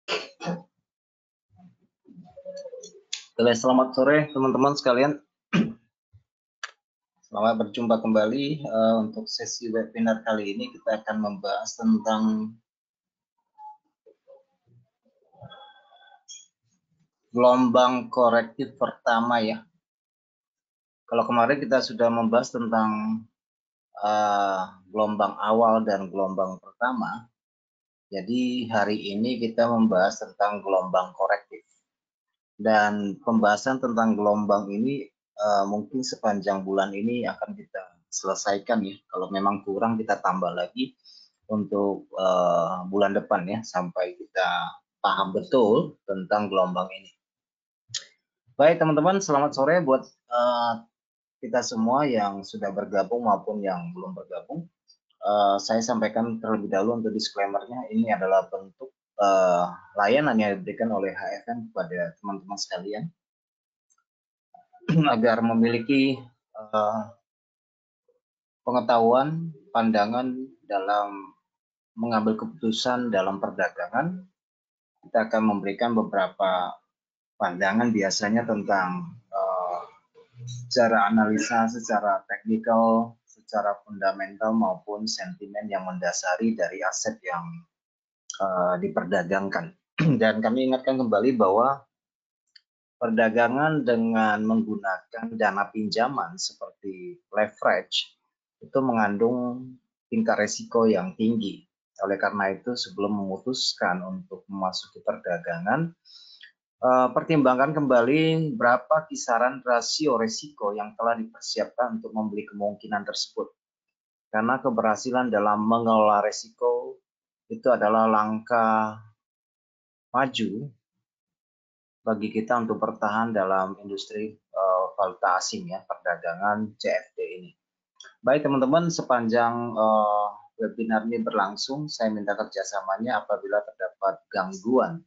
Oke, selamat sore teman-teman sekalian. Selamat berjumpa kembali untuk sesi webinar kali ini. Kita akan membahas tentang gelombang korektif pertama ya. Kalau kemarin kita sudah membahas tentang gelombang awal dan gelombang pertama. Jadi hari ini kita membahas tentang gelombang korektif. Dan pembahasan tentang gelombang ini mungkin sepanjang bulan ini akan kita selesaikan ya. Kalau memang kurang kita tambah lagi untuk bulan depan ya, sampai kita paham betul tentang gelombang ini. Baik teman-teman, selamat sore buat kita semua yang sudah bergabung maupun yang belum bergabung. Saya sampaikan terlebih dahulu untuk disclaimer-nya, ini adalah bentuk layanan yang diberikan oleh HFM kepada teman-teman sekalian agar memiliki pengetahuan, pandangan dalam mengambil keputusan dalam perdagangan. Kita akan memberikan beberapa pandangan biasanya tentang secara analisa, secara teknikal, secara fundamental maupun sentimen yang mendasari dari aset yang diperdagangkan. Dan kami ingatkan kembali bahwa perdagangan dengan menggunakan dana pinjaman seperti leverage itu mengandung tingkat risiko yang tinggi. Oleh karena itu, sebelum memutuskan untuk memasuki perdagangan, pertimbangkan kembali berapa kisaran rasio risiko yang telah dipersiapkan untuk membeli kemungkinan tersebut. Karena keberhasilan dalam mengelola risiko itu adalah langkah maju bagi kita untuk bertahan dalam industri valuta asing ya, perdagangan CFD ini. Baik teman-teman, sepanjang webinar ini berlangsung, saya minta kerjasamanya apabila terdapat gangguan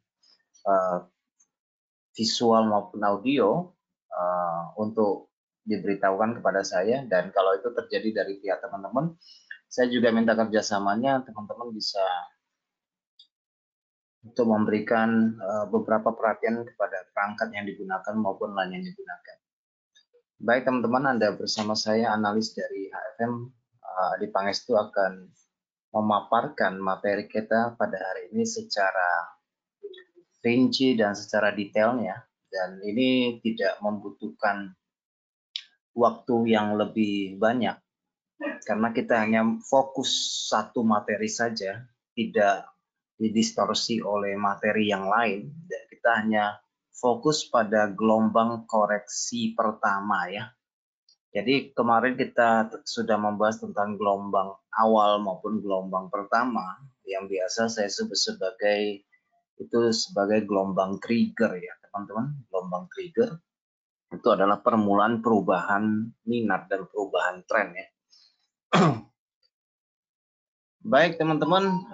visual maupun audio untuk diberitahukan kepada saya, dan kalau itu terjadi dari pihak teman-teman, saya juga minta kerjasamanya teman-teman bisa untuk memberikan beberapa perhatian kepada perangkat yang digunakan maupun LAN yang digunakan. Baik teman-teman, Anda bersama saya analis dari HFM Adi Pangestu akan memaparkan materi kita pada hari ini secara rinci dan secara detailnya, dan ini tidak membutuhkan waktu yang lebih banyak karena kita hanya fokus satu materi saja, tidak didistorsi oleh materi yang lain, dan kita hanya fokus pada gelombang koreksi pertama ya. Jadi kemarin kita sudah membahas tentang gelombang awal maupun gelombang pertama yang biasa saya sebut sebagai gelombang trigger ya teman-teman. Gelombang trigger itu adalah permulaan perubahan minat dan perubahan tren ya. Baik teman-teman,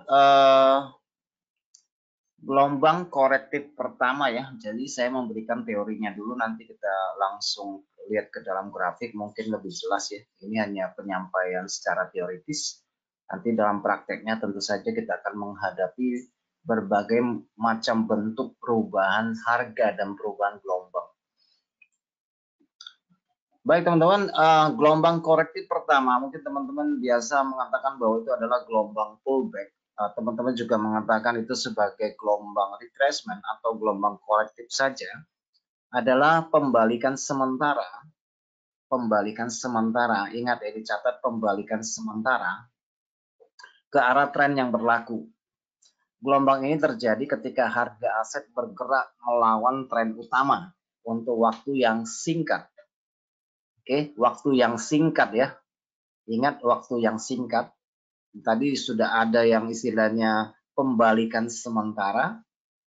gelombang korektif pertama ya. Jadi saya memberikan teorinya dulu, nanti kita langsung lihat ke dalam grafik mungkin lebih jelas ya. Ini hanya penyampaian secara teoritis. Nanti dalam prakteknya tentu saja kita akan menghadapi berbagai macam bentuk perubahan harga dan perubahan gelombang. Baik teman-teman, gelombang korektif pertama mungkin teman-teman biasa mengatakan bahwa itu adalah gelombang pullback. Teman-teman juga mengatakan itu sebagai gelombang retracement atau gelombang korektif saja, adalah pembalikan sementara. Pembalikan sementara, ingat ya, dicatat pembalikan sementara ke arah tren yang berlaku. Gelombang ini terjadi ketika harga aset bergerak melawan tren utama untuk waktu yang singkat. Oke, waktu yang singkat ya. Ingat waktu yang singkat. Tadi sudah ada yang istilahnya pembalikan sementara.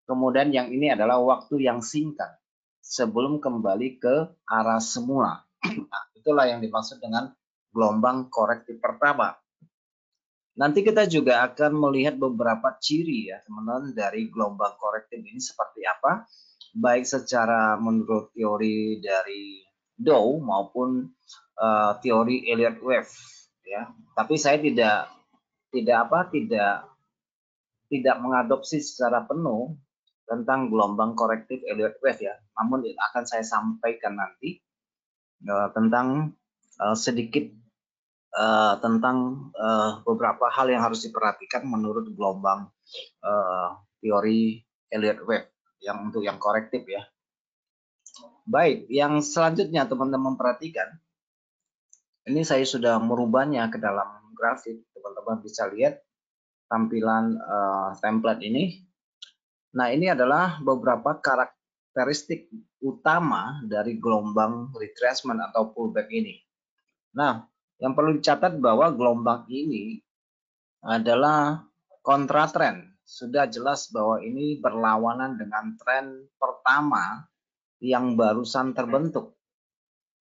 Kemudian yang ini adalah waktu yang singkat sebelum kembali ke arah semula. Nah, itulah yang dimaksud dengan gelombang korektif pertama. Nanti kita juga akan melihat beberapa ciri ya teman-teman dari gelombang korektif ini seperti apa, baik secara menurut teori dari Dow maupun teori Elliott Wave ya. Tapi saya tidak mengadopsi secara penuh tentang gelombang korektif Elliott wave ya. Namun akan saya sampaikan nanti tentang sedikit tentang beberapa hal yang harus diperhatikan menurut gelombang teori Elliott wave yang untuk yang korektif ya. Baik, yang selanjutnya teman-teman perhatikan. Ini saya sudah merubahnya ke dalam grafik. Teman-teman bisa lihat tampilan template ini. Nah, ini adalah beberapa karakteristik utama dari gelombang retracement atau pullback ini. Nah, yang perlu dicatat bahwa gelombang ini adalah kontra trend. Sudah jelas bahwa ini berlawanan dengan tren pertama yang barusan terbentuk.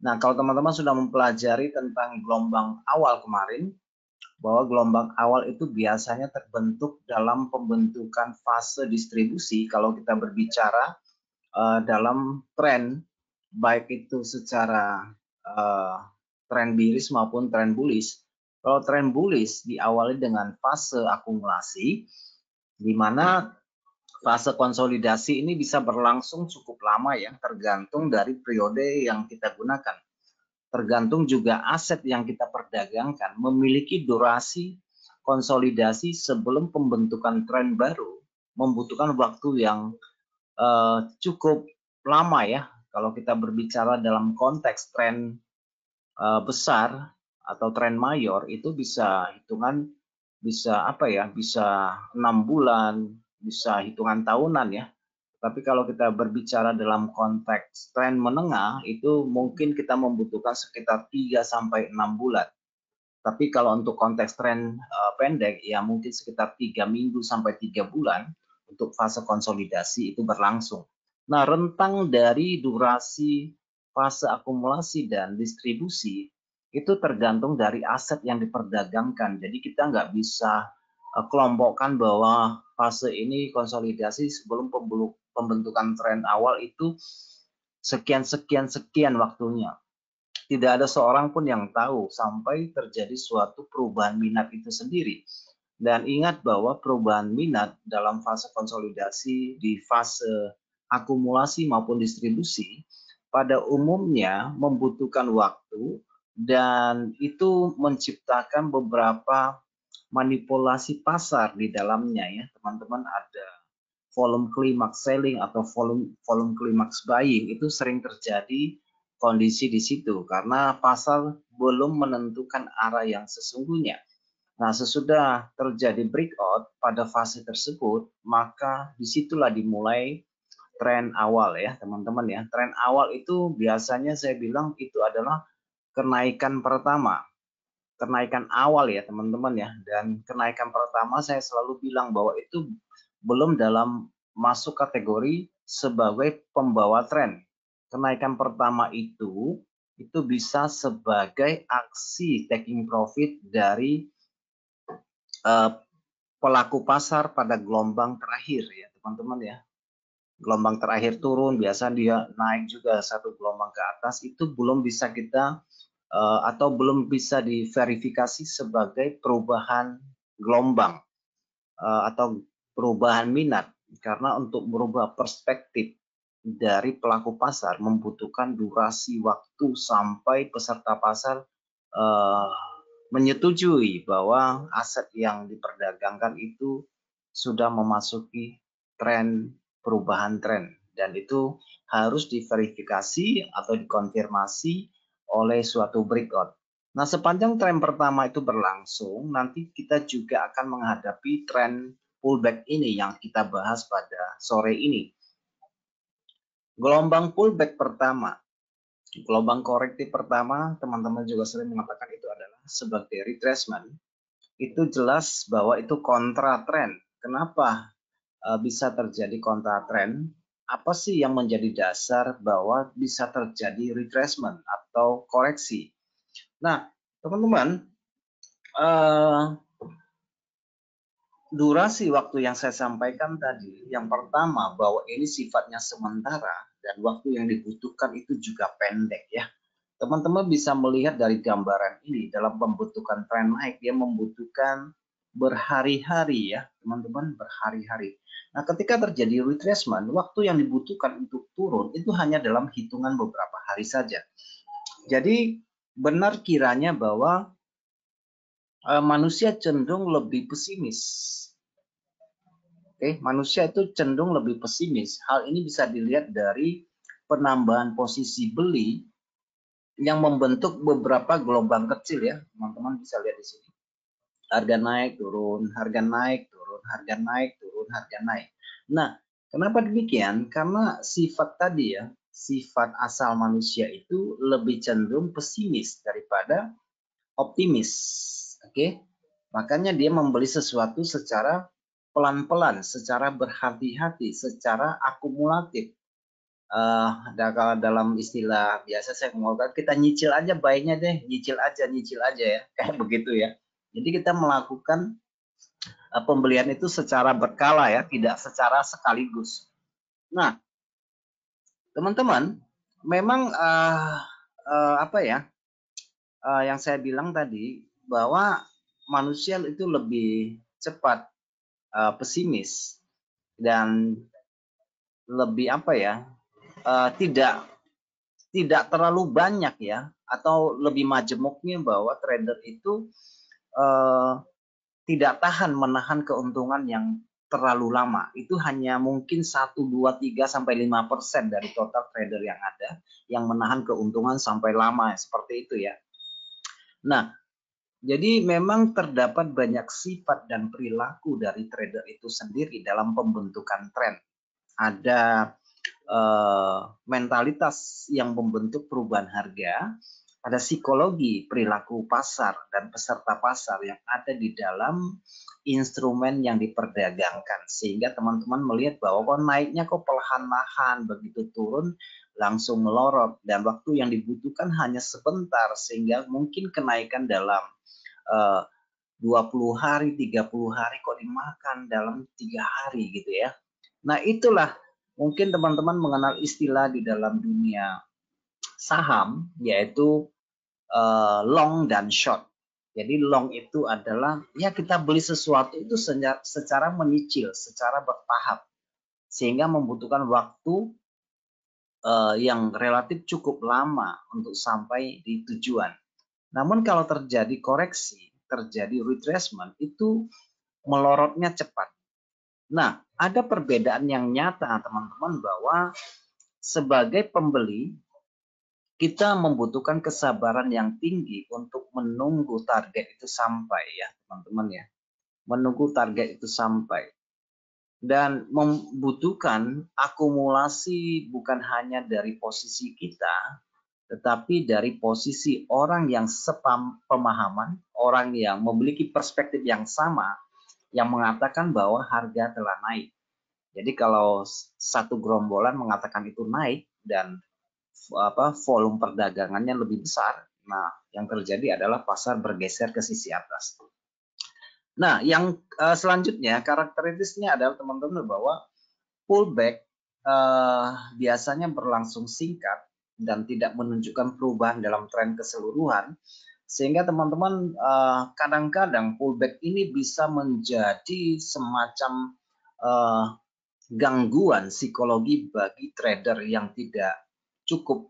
Nah, kalau teman-teman sudah mempelajari tentang gelombang awal kemarin, bahwa gelombang awal itu biasanya terbentuk dalam pembentukan fase distribusi kalau kita berbicara dalam tren, baik itu secara tren bearish maupun tren bullish. Kalau tren bullish diawali dengan fase akumulasi, di mana fase konsolidasi ini bisa berlangsung cukup lama ya, tergantung dari periode yang kita gunakan. Tergantung juga aset yang kita perdagangkan memiliki durasi konsolidasi sebelum pembentukan tren baru, membutuhkan waktu yang cukup lama ya. Kalau kita berbicara dalam konteks tren besar atau tren mayor itu bisa hitungan bisa apa ya, bisa 6 bulan, bisa hitungan tahunan ya. Tapi kalau kita berbicara dalam konteks tren menengah itu mungkin kita membutuhkan sekitar 3 sampai 6 bulan. Tapi kalau untuk konteks tren pendek ya mungkin sekitar 3 minggu sampai 3 bulan untuk fase konsolidasi itu berlangsung. Nah, rentang dari durasi fase akumulasi dan distribusi itu tergantung dari aset yang diperdagangkan. Jadi kita nggak bisa kelompokkan bahwa fase ini konsolidasi sebelum pembentukan tren awal itu sekian waktunya. Tidak ada seorang pun yang tahu sampai terjadi suatu perubahan minat itu sendiri. Dan ingat bahwa perubahan minat dalam fase konsolidasi di fase akumulasi maupun distribusi pada umumnya membutuhkan waktu dan itu menciptakan beberapa manipulasi pasar di dalamnya ya teman-teman. Ada volume climax selling atau volume climax buying, itu sering terjadi kondisi di situ karena pasar belum menentukan arah yang sesungguhnya. Nah, sesudah terjadi breakout pada fase tersebut, maka disitulah dimulai tren awal ya teman-teman ya. Tren awal itu biasanya saya bilang itu adalah kenaikan pertama. Kenaikan awal ya teman-teman ya. Dan kenaikan pertama saya selalu bilang bahwa itu belum dalam masuk kategori sebagai pembawa tren. Kenaikan pertama itu bisa sebagai aksi taking profit dari pelaku pasar pada gelombang terakhir ya teman-teman ya. Gelombang terakhir turun, biasa dia naik juga satu gelombang ke atas, itu belum bisa kita atau belum bisa diverifikasi sebagai perubahan gelombang atau perubahan minat, karena untuk merubah perspektif dari pelaku pasar membutuhkan durasi waktu sampai peserta pasar menyetujui bahwa aset yang diperdagangkan itu sudah memasuki tren perubahan tren, dan itu harus diverifikasi atau dikonfirmasi oleh suatu breakout. Nah, sepanjang tren pertama itu berlangsung, nanti kita juga akan menghadapi tren pullback ini yang kita bahas pada sore ini. Gelombang pullback pertama, gelombang korektif pertama, teman-teman juga sering mengatakan itu adalah sebagai retracement. Itu jelas bahwa itu kontra tren. Kenapa bisa terjadi kontra tren? Apa sih yang menjadi dasar bahwa bisa terjadi retracement atau koreksi? Nah, teman-teman, durasi waktu yang saya sampaikan tadi, yang pertama bahwa ini sifatnya sementara dan waktu yang dibutuhkan itu juga pendek ya. Teman-teman bisa melihat dari gambaran ini dalam pembentukan tren naik dia membutuhkan berhari-hari ya, teman-teman, berhari-hari. Nah, ketika terjadi retracement, waktu yang dibutuhkan untuk turun itu hanya dalam hitungan beberapa hari saja. Jadi, benar kiranya bahwa manusia cenderung lebih pesimis. Oke, manusia itu cenderung lebih pesimis. Hal ini bisa dilihat dari penambahan posisi beli yang membentuk beberapa gelombang kecil ya, teman-teman bisa lihat di sini. Harga naik, turun, harga naik, turun, harga naik, turun, harga naik. Nah, kenapa demikian? Karena sifat tadi ya, sifat asal manusia itu lebih cenderung pesimis daripada optimis. Oke, makanya dia membeli sesuatu secara pelan-pelan, secara berhati-hati, secara akumulatif. Kalau dalam istilah biasa saya ngomongkan, kita nyicil aja baiknya deh, nyicil aja ya, kayak begitu ya. Jadi kita melakukan pembelian itu secara berkala ya, tidak secara sekaligus. Nah, teman-teman, memang apa ya, yang saya bilang tadi bahwa manusia itu lebih cepat pesimis dan lebih apa ya, tidak terlalu banyak ya, atau lebih majemuknya bahwa trader itu tidak tahan menahan keuntungan yang terlalu lama. Itu hanya mungkin 1, 2, 3 sampai 5% dari total trader yang ada yang menahan keuntungan sampai lama seperti itu ya. Nah, jadi memang terdapat banyak sifat dan perilaku dari trader itu sendiri dalam pembentukan tren. Ada mentalitas yang membentuk perubahan harga, ada psikologi perilaku pasar dan peserta pasar yang ada di dalam instrumen yang diperdagangkan, sehingga teman-teman melihat bahwa kok naiknya kok perlahan-lahan, begitu turun langsung melorot, dan waktu yang dibutuhkan hanya sebentar, sehingga mungkin kenaikan dalam 20 hari, 30 hari kok dimakan dalam 3 hari gitu ya. Nah, itulah mungkin teman-teman mengenal istilah di dalam dunia saham, yaitu long dan short. Jadi long itu adalah ya kita beli sesuatu itu secara menyicil, secara bertahap, sehingga membutuhkan waktu yang relatif cukup lama untuk sampai di tujuan. Namun kalau terjadi koreksi, terjadi retracement, itu melorotnya cepat. Nah, ada perbedaan yang nyata teman-teman bahwa sebagai pembeli kita membutuhkan kesabaran yang tinggi untuk menunggu target itu sampai ya teman-teman ya. Menunggu target itu sampai. Dan membutuhkan akumulasi bukan hanya dari posisi kita, tetapi dari posisi orang yang sepemahaman, orang yang memiliki perspektif yang sama, yang mengatakan bahwa harga telah naik. Jadi kalau satu gerombolan mengatakan itu naik dan volume perdagangannya lebih besar, nah yang terjadi adalah pasar bergeser ke sisi atas. Nah, yang selanjutnya karakteristiknya adalah teman-teman bahwa pullback biasanya berlangsung singkat dan tidak menunjukkan perubahan dalam tren keseluruhan, sehingga teman-teman kadang-kadang pullback ini bisa menjadi semacam gangguan psikologi bagi trader yang tidak cukup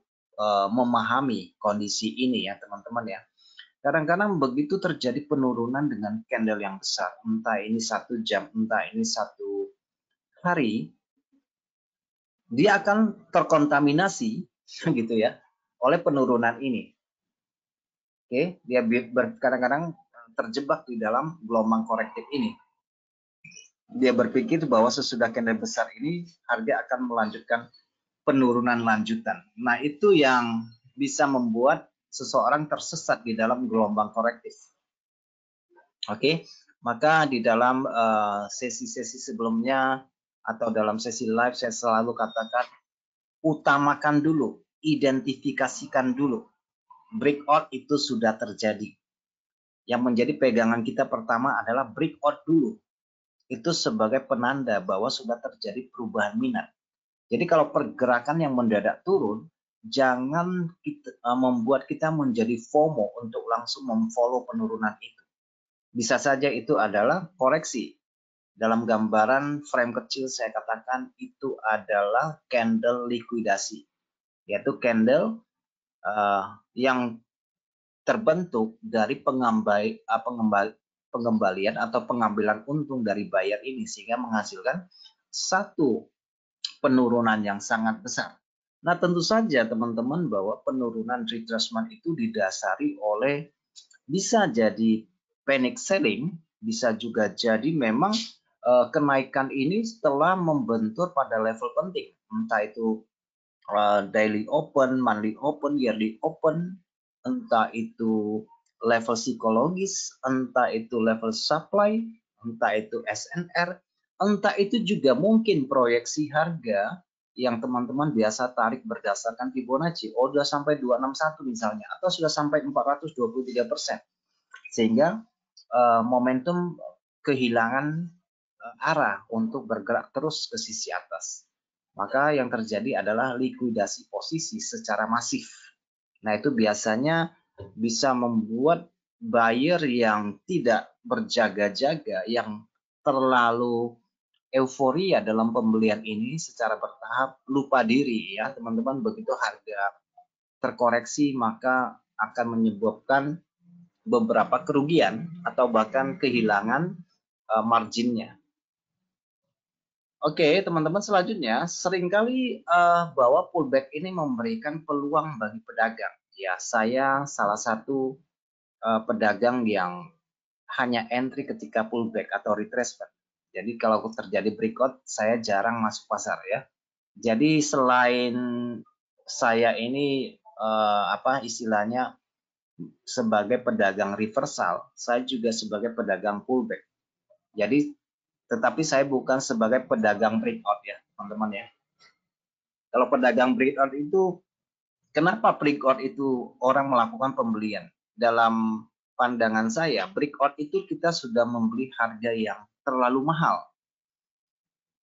memahami kondisi ini ya teman-teman ya. Kadang-kadang begitu terjadi penurunan dengan candle yang besar, entah ini 1 jam, entah ini 1 hari, dia akan terkontaminasi gitu ya oleh penurunan ini. Oke, dia kadang-kadang terjebak di dalam gelombang korektif ini. Dia berpikir bahwa sesudah candle besar ini harga akan melanjutkan penurunan lanjutan. Nah, itu yang bisa membuat seseorang tersesat di dalam gelombang korektif. Oke, maka di dalam sesi-sesi sebelumnya atau dalam sesi live saya selalu katakan utamakan dulu, identifikasikan dulu. Breakout itu sudah terjadi. Yang menjadi pegangan kita pertama adalah breakout dulu. Itu sebagai penanda bahwa sudah terjadi perubahan minat. Jadi kalau pergerakan yang mendadak turun, jangan membuat kita menjadi FOMO untuk langsung memfollow penurunan itu. Bisa saja itu adalah koreksi. Dalam gambaran frame kecil saya katakan itu adalah candle likuidasi, yaitu candle yang terbentuk dari pengembalian atau pengambilan untung dari buyer ini sehingga menghasilkan satu penurunan yang sangat besar. Nah, tentu saja teman-teman bahwa penurunan retracement itu didasari oleh bisa jadi panic selling, bisa juga jadi memang kenaikan ini setelah membentur pada level penting, entah itu daily open, monthly open, yearly open, entah itu level psikologis, entah itu level supply, entah itu SNR, entah itu juga mungkin proyeksi harga yang teman-teman biasa tarik berdasarkan Fibonacci, sudah sampai 261 misalnya, atau sudah sampai 423%, sehingga momentum kehilangan arah untuk bergerak terus ke sisi atas. Maka yang terjadi adalah likuidasi posisi secara masif. Nah, itu biasanya bisa membuat buyer yang tidak berjaga-jaga, yang terlalu euforia dalam pembelian ini secara bertahap lupa diri ya, teman-teman. Begitu harga terkoreksi maka akan menyebabkan beberapa kerugian atau bahkan kehilangan marginnya. Oke, teman-teman, selanjutnya seringkali bahwa pullback ini memberikan peluang bagi pedagang. Ya, saya salah satu pedagang yang hanya entry ketika pullback atau retracement. Jadi kalau terjadi breakout, saya jarang masuk pasar ya. Jadi selain saya ini istilahnya sebagai pedagang reversal, saya juga sebagai pedagang pullback. Jadi tetapi saya bukan sebagai pedagang breakout ya, teman-teman ya. Kalau pedagang breakout itu, kenapa breakout itu orang melakukan pembelian? Dalam pandangan saya, breakout itu kita sudah membeli harga yang terlalu mahal.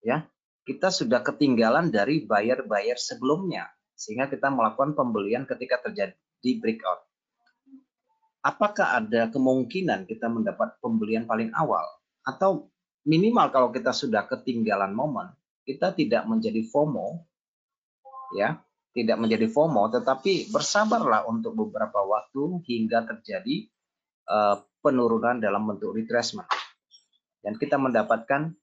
Ya, kita sudah ketinggalan dari buyer-buyer sebelumnya, sehingga kita melakukan pembelian ketika terjadi breakout. Apakah ada kemungkinan kita mendapat pembelian paling awal? Atau minimal kalau kita sudah ketinggalan momen, kita tidak menjadi FOMO, ya, tidak menjadi FOMO, tetapi bersabarlah untuk beberapa waktu hingga terjadi penurunan dalam bentuk retracement, dan kita mendapatkan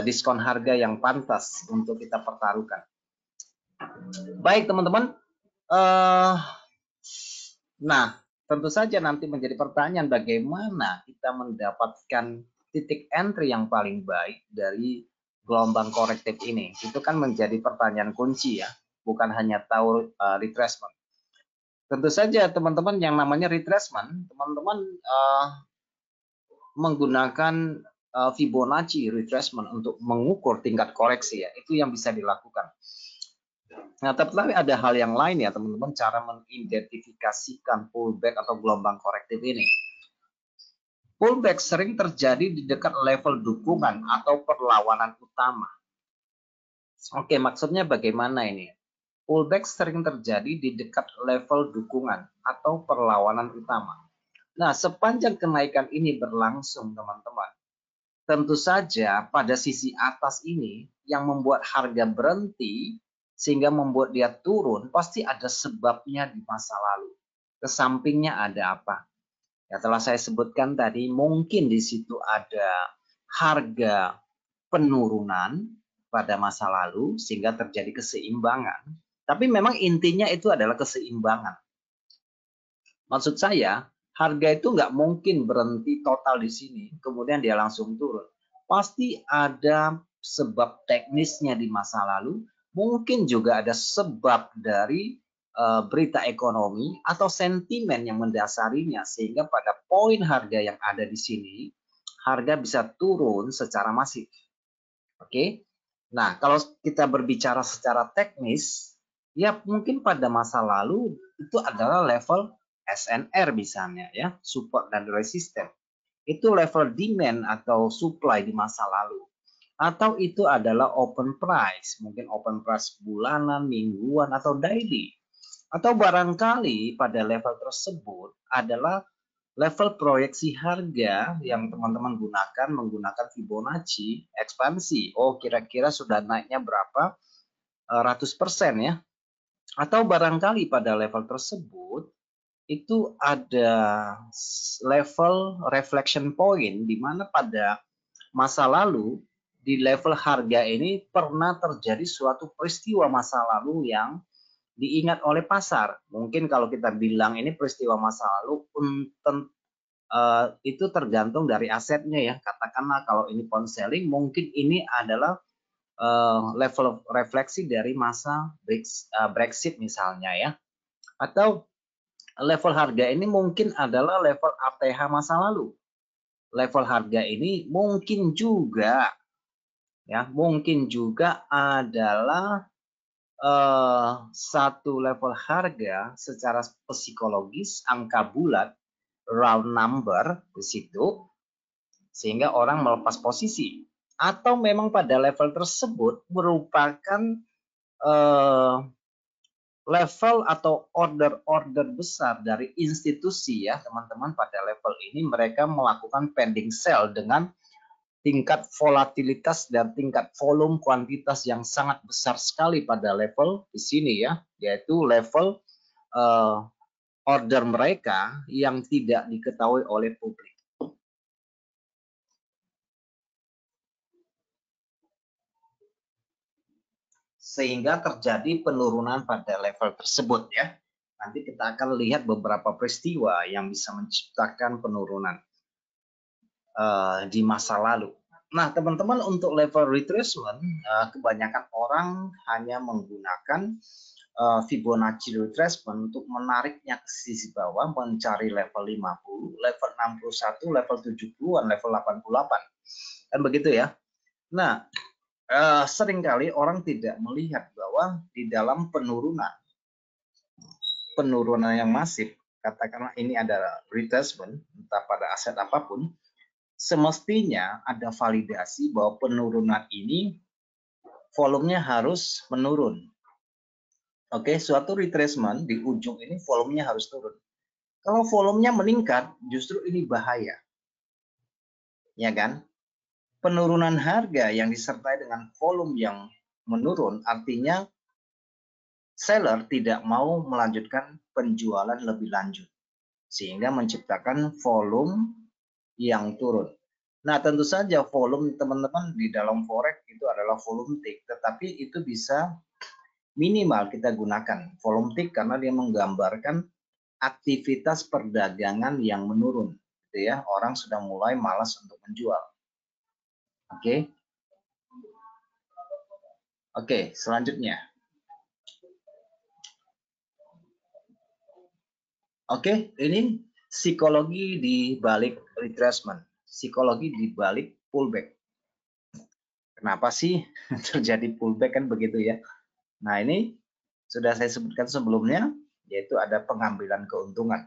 diskon harga yang pantas untuk kita pertaruhkan. Baik teman-teman, nah tentu saja nanti menjadi pertanyaan bagaimana kita mendapatkan titik entry yang paling baik dari gelombang korektif ini. Itu kan menjadi pertanyaan kunci ya, bukan hanya tahu retracement. Tentu saja teman-teman yang namanya retracement, teman-teman menggunakan Fibonacci retracement untuk mengukur tingkat koreksi ya, itu yang bisa dilakukan. Nah, tapi ada hal yang lain ya teman-teman, cara mengidentifikasikan pullback atau gelombang korektif ini. Pullback sering terjadi di dekat level dukungan atau perlawanan utama. Oke, maksudnya bagaimana ini? Pullback sering terjadi di dekat level dukungan atau perlawanan utama. Nah, sepanjang kenaikan ini berlangsung teman-teman, tentu saja pada sisi atas ini yang membuat harga berhenti sehingga membuat dia turun, pasti ada sebabnya di masa lalu. Kesampingnya ada apa? Ya, telah saya sebutkan tadi, mungkin di situ ada harga penurunan pada masa lalu sehingga terjadi keseimbangan. Tapi memang intinya itu adalah keseimbangan. Maksud saya, harga itu nggak mungkin berhenti total di sini, kemudian dia langsung turun. Pasti ada sebab teknisnya di masa lalu, mungkin juga ada sebab dari berita ekonomi atau sentimen yang mendasarinya, sehingga pada poin harga yang ada di sini, harga bisa turun secara masif. Oke? Nah, kalau kita berbicara secara teknis, ya mungkin pada masa lalu itu adalah level SNR misalnya ya, support dan resisten. Itu level demand atau supply di masa lalu. Atau itu adalah open price, mungkin open price bulanan, mingguan, atau daily. Atau barangkali pada level tersebut adalah level proyeksi harga yang teman-teman menggunakan Fibonacci ekspansi. Oh, kira-kira sudah naiknya berapa ratus persen ya. Atau barangkali pada level tersebut itu ada level reflection point di mana pada masa lalu di level harga ini pernah terjadi suatu peristiwa masa lalu yang diingat oleh pasar. Mungkin kalau kita bilang ini peristiwa masa lalu itu tergantung dari asetnya ya. Katakanlah kalau ini pound selling, mungkin ini adalah level refleksi dari masa Brexit misalnya ya. Atau level harga ini mungkin adalah level ATH masa lalu. Level harga ini mungkin juga adalah satu level harga secara psikologis, angka bulat, round number di situ, sehingga orang melepas posisi. Atau memang pada level tersebut merupakan level atau order besar dari institusi ya teman-teman. Pada level ini mereka melakukan pending sell dengan tingkat volatilitas dan tingkat volume kuantitas yang sangat besar sekali pada level di sini ya, yaitu level order mereka yang tidak diketahui oleh publik. Sehingga terjadi penurunan pada level tersebut ya. Nanti kita akan lihat beberapa peristiwa yang bisa menciptakan penurunan di masa lalu. Nah, teman-teman, untuk level retracement, kebanyakan orang hanya menggunakan Fibonacci retracement untuk menariknya ke sisi bawah, mencari level 50, level 61, level 70-an, level 88. Kan begitu ya. Nah, seringkali orang tidak melihat bahwa di dalam penurunan yang masif, katakanlah ini adalah retracement, entah pada aset apapun, semestinya ada validasi bahwa penurunan ini volumenya harus menurun. Oke, suatu retracement di ujung ini volumenya harus turun. Kalau volumenya meningkat, justru ini bahaya. Ya kan? Penurunan harga yang disertai dengan volume yang menurun artinya seller tidak mau melanjutkan penjualan lebih lanjut, sehingga menciptakan volume yang turun. Nah, tentu saja volume teman-teman di dalam forex itu adalah volume tick, tetapi itu bisa minimal kita gunakan volume tick karena dia menggambarkan aktivitas perdagangan yang menurun, gitu ya. Orang sudah mulai malas untuk menjual. Oke. Oke, selanjutnya. Oke, ini psikologi di balik retracement, psikologi di balik pullback. Kenapa sih terjadi pullback kan begitu ya? Nah, ini sudah saya sebutkan sebelumnya, yaitu ada pengambilan keuntungan.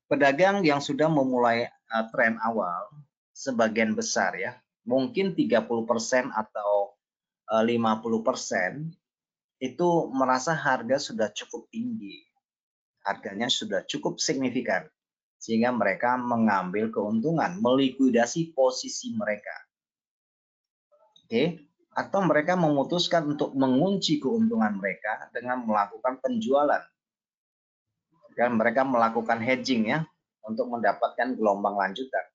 Pedagang yang sudah memulai tren awal, sebagian besar ya, mungkin 30% atau 50% itu merasa harga sudah cukup tinggi. Harganya sudah cukup signifikan. Sehingga mereka mengambil keuntungan, melikuidasi posisi mereka. Oke, atau mereka memutuskan untuk mengunci keuntungan mereka dengan melakukan penjualan. Dan mereka melakukan hedging ya, untuk mendapatkan gelombang lanjutan.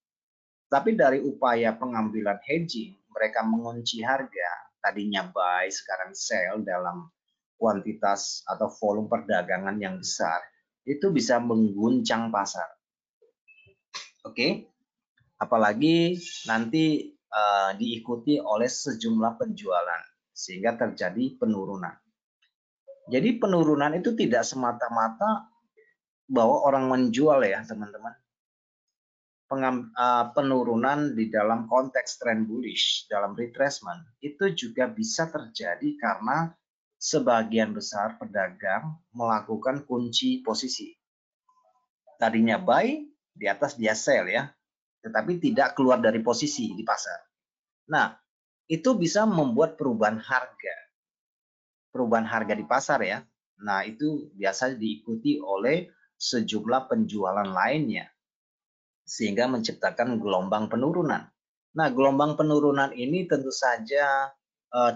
Tapi dari upaya pengambilan hedging, mereka mengunci harga, tadinya buy, sekarang sell dalam kuantitas atau volume perdagangan yang besar, itu bisa mengguncang pasar. Oke, apalagi nanti diikuti oleh sejumlah penjualan, sehingga terjadi penurunan. Jadi penurunan itu tidak semata-mata bahwa orang menjual ya teman-teman. Penurunan di dalam konteks trend bullish, dalam retracement, itu juga bisa terjadi karena sebagian besar pedagang melakukan kunci posisi. Tadinya buy, di atas dia sell ya, tetapi tidak keluar dari posisi di pasar. Nah, itu bisa membuat perubahan harga di pasar ya. Nah, itu biasa diikuti oleh sejumlah penjualan lainnya, sehingga menciptakan gelombang penurunan. Nah, gelombang penurunan ini tentu saja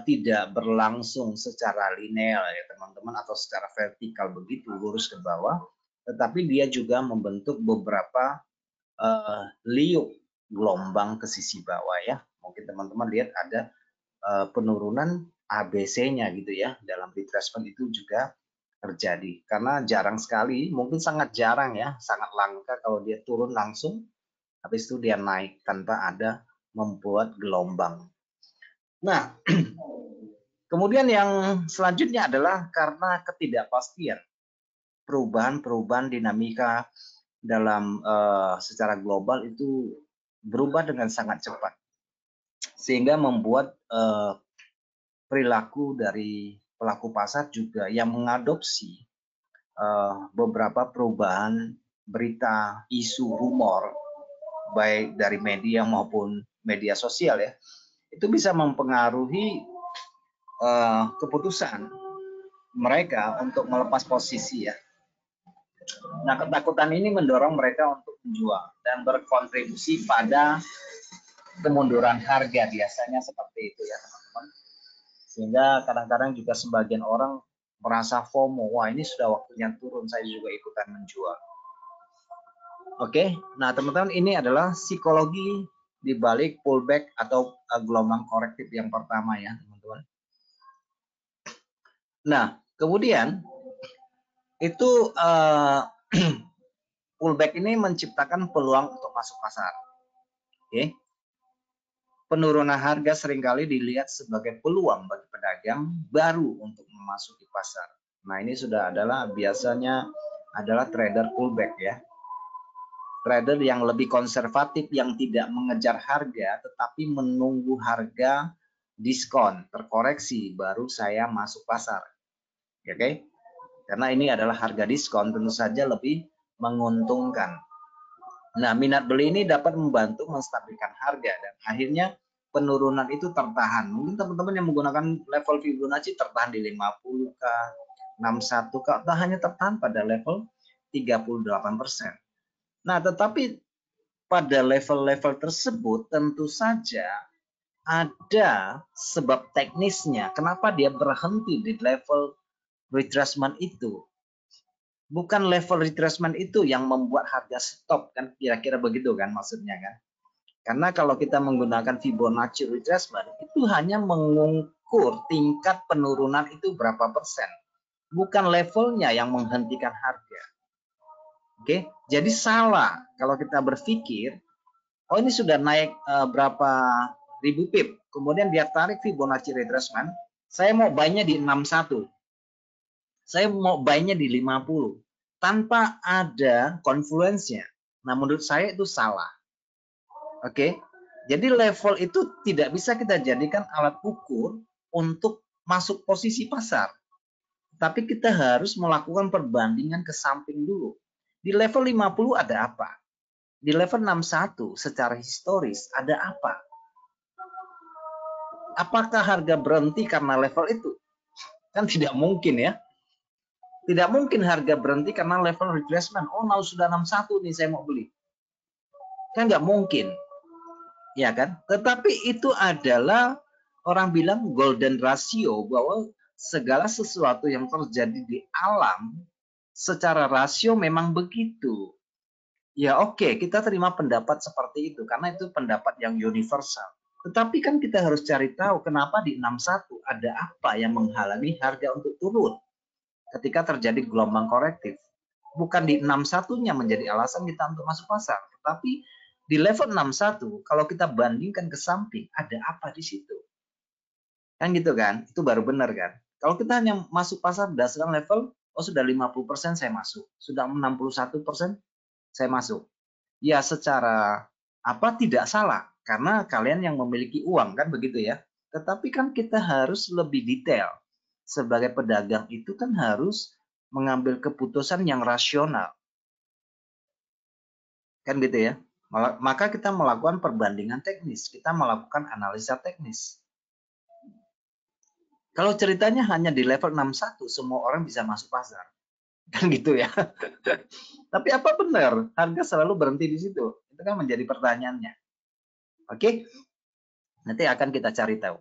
tidak berlangsung secara linear ya teman-teman, atau secara vertikal begitu lurus ke bawah, tetapi dia juga membentuk beberapa liuk gelombang ke sisi bawah ya. Mungkin teman-teman lihat ada penurunan ABC-nya gitu ya, dalam retracement itu juga terjadi. Karena jarang sekali, mungkin sangat jarang ya, sangat langka kalau dia turun langsung, habis itu dia naik tanpa ada membuat gelombang. Nah, kemudian yang selanjutnya adalah karena ketidakpastian, perubahan-perubahan dinamika dalam secara global itu berubah dengan sangat cepat, sehingga membuat perilaku dari pelaku pasar juga yang mengadopsi beberapa perubahan berita, isu, rumor, baik dari media maupun media sosial ya, itu bisa mempengaruhi keputusan mereka untuk melepas posisi ya. Nah, ketakutan ini mendorong mereka untuk menjual dan berkontribusi pada kemunduran harga, biasanya seperti itu ya teman-teman. Sehingga kadang-kadang juga sebagian orang merasa FOMO, wah ini sudah waktunya turun, saya juga ikutan menjual. Oke, nah teman-teman, ini adalah psikologi di balik pullback atau gelombang korektif yang pertama ya teman-teman. Nah, kemudian itu pullback ini menciptakan peluang untuk masuk pasar. Oke. Penurunan harga seringkali dilihat sebagai peluang bagi pedagang baru untuk memasuki pasar. Nah, ini sudah biasanya adalah trader pullback ya. Trader yang lebih konservatif, yang tidak mengejar harga tetapi menunggu harga diskon terkoreksi baru saya masuk pasar. Oke? Karena ini adalah harga diskon, tentu saja lebih menguntungkan. Nah, minat beli ini dapat membantu menstabilkan harga dan akhirnya penurunan itu tertahan. Mungkin teman-teman yang menggunakan level Fibonacci tertahan di 50K, 61K, atau hanya tertahan pada level 38%. Nah, tetapi pada level-level tersebut tentu saja ada sebab teknisnya. Kenapa dia berhenti di level retracement itu? Bukan level retracement itu yang membuat harga stop, kan kira-kira begitu kan maksudnya kan. Karena kalau kita menggunakan Fibonacci retracement itu hanya mengukur tingkat penurunan itu berapa persen, bukan levelnya yang menghentikan harga. Oke, jadi salah kalau kita berpikir, oh ini sudah naik berapa ribu pip, kemudian dia tarik Fibonacci retracement, saya mau buy-nya di 61. Saya mau buy-nya di 50 tanpa ada confluence-nya. Nah, menurut saya itu salah. Oke. Jadi level itu tidak bisa kita jadikan alat ukur untuk masuk posisi pasar. Tapi kita harus melakukan perbandingan ke samping dulu. Di level 50 ada apa? Di level 61 secara historis ada apa? Apakah harga berhenti karena level itu? Kan tidak mungkin ya. Tidak mungkin harga berhenti karena level retracement. Oh, sudah 61 nih saya mau beli. Kan nggak mungkin. Ya kan? Tetapi itu adalah orang bilang golden ratio, bahwa segala sesuatu yang terjadi di alam secara rasio memang begitu. Ya oke, kita terima pendapat seperti itu karena itu pendapat yang universal. Tetapi kan kita harus cari tahu kenapa di 61 ada apa yang menghalangi harga untuk turun ketika terjadi gelombang korektif. Bukan di 61-nya menjadi alasan kita untuk masuk pasar, tetapi di level 61 kalau kita bandingkan ke samping ada apa di situ. Kan gitu kan? Itu baru benar kan? Kalau kita hanya masuk pasar berdasarkan level, oh sudah 50% saya masuk, sudah 61% saya masuk. Ya secara apa tidak salah karena kalian yang memiliki uang kan begitu ya. Tetapi kan kita harus lebih detail. Sebagai pedagang itu kan harus mengambil keputusan yang rasional. Kan gitu ya. Maka kita melakukan perbandingan teknis, kita melakukan analisa teknis. Kalau ceritanya hanya di level 61, semua orang bisa masuk pasar. Kan gitu ya. Tapi apa benar harga selalu berhenti di situ? Itu kan menjadi pertanyaannya. Oke, nanti akan kita cari tahu.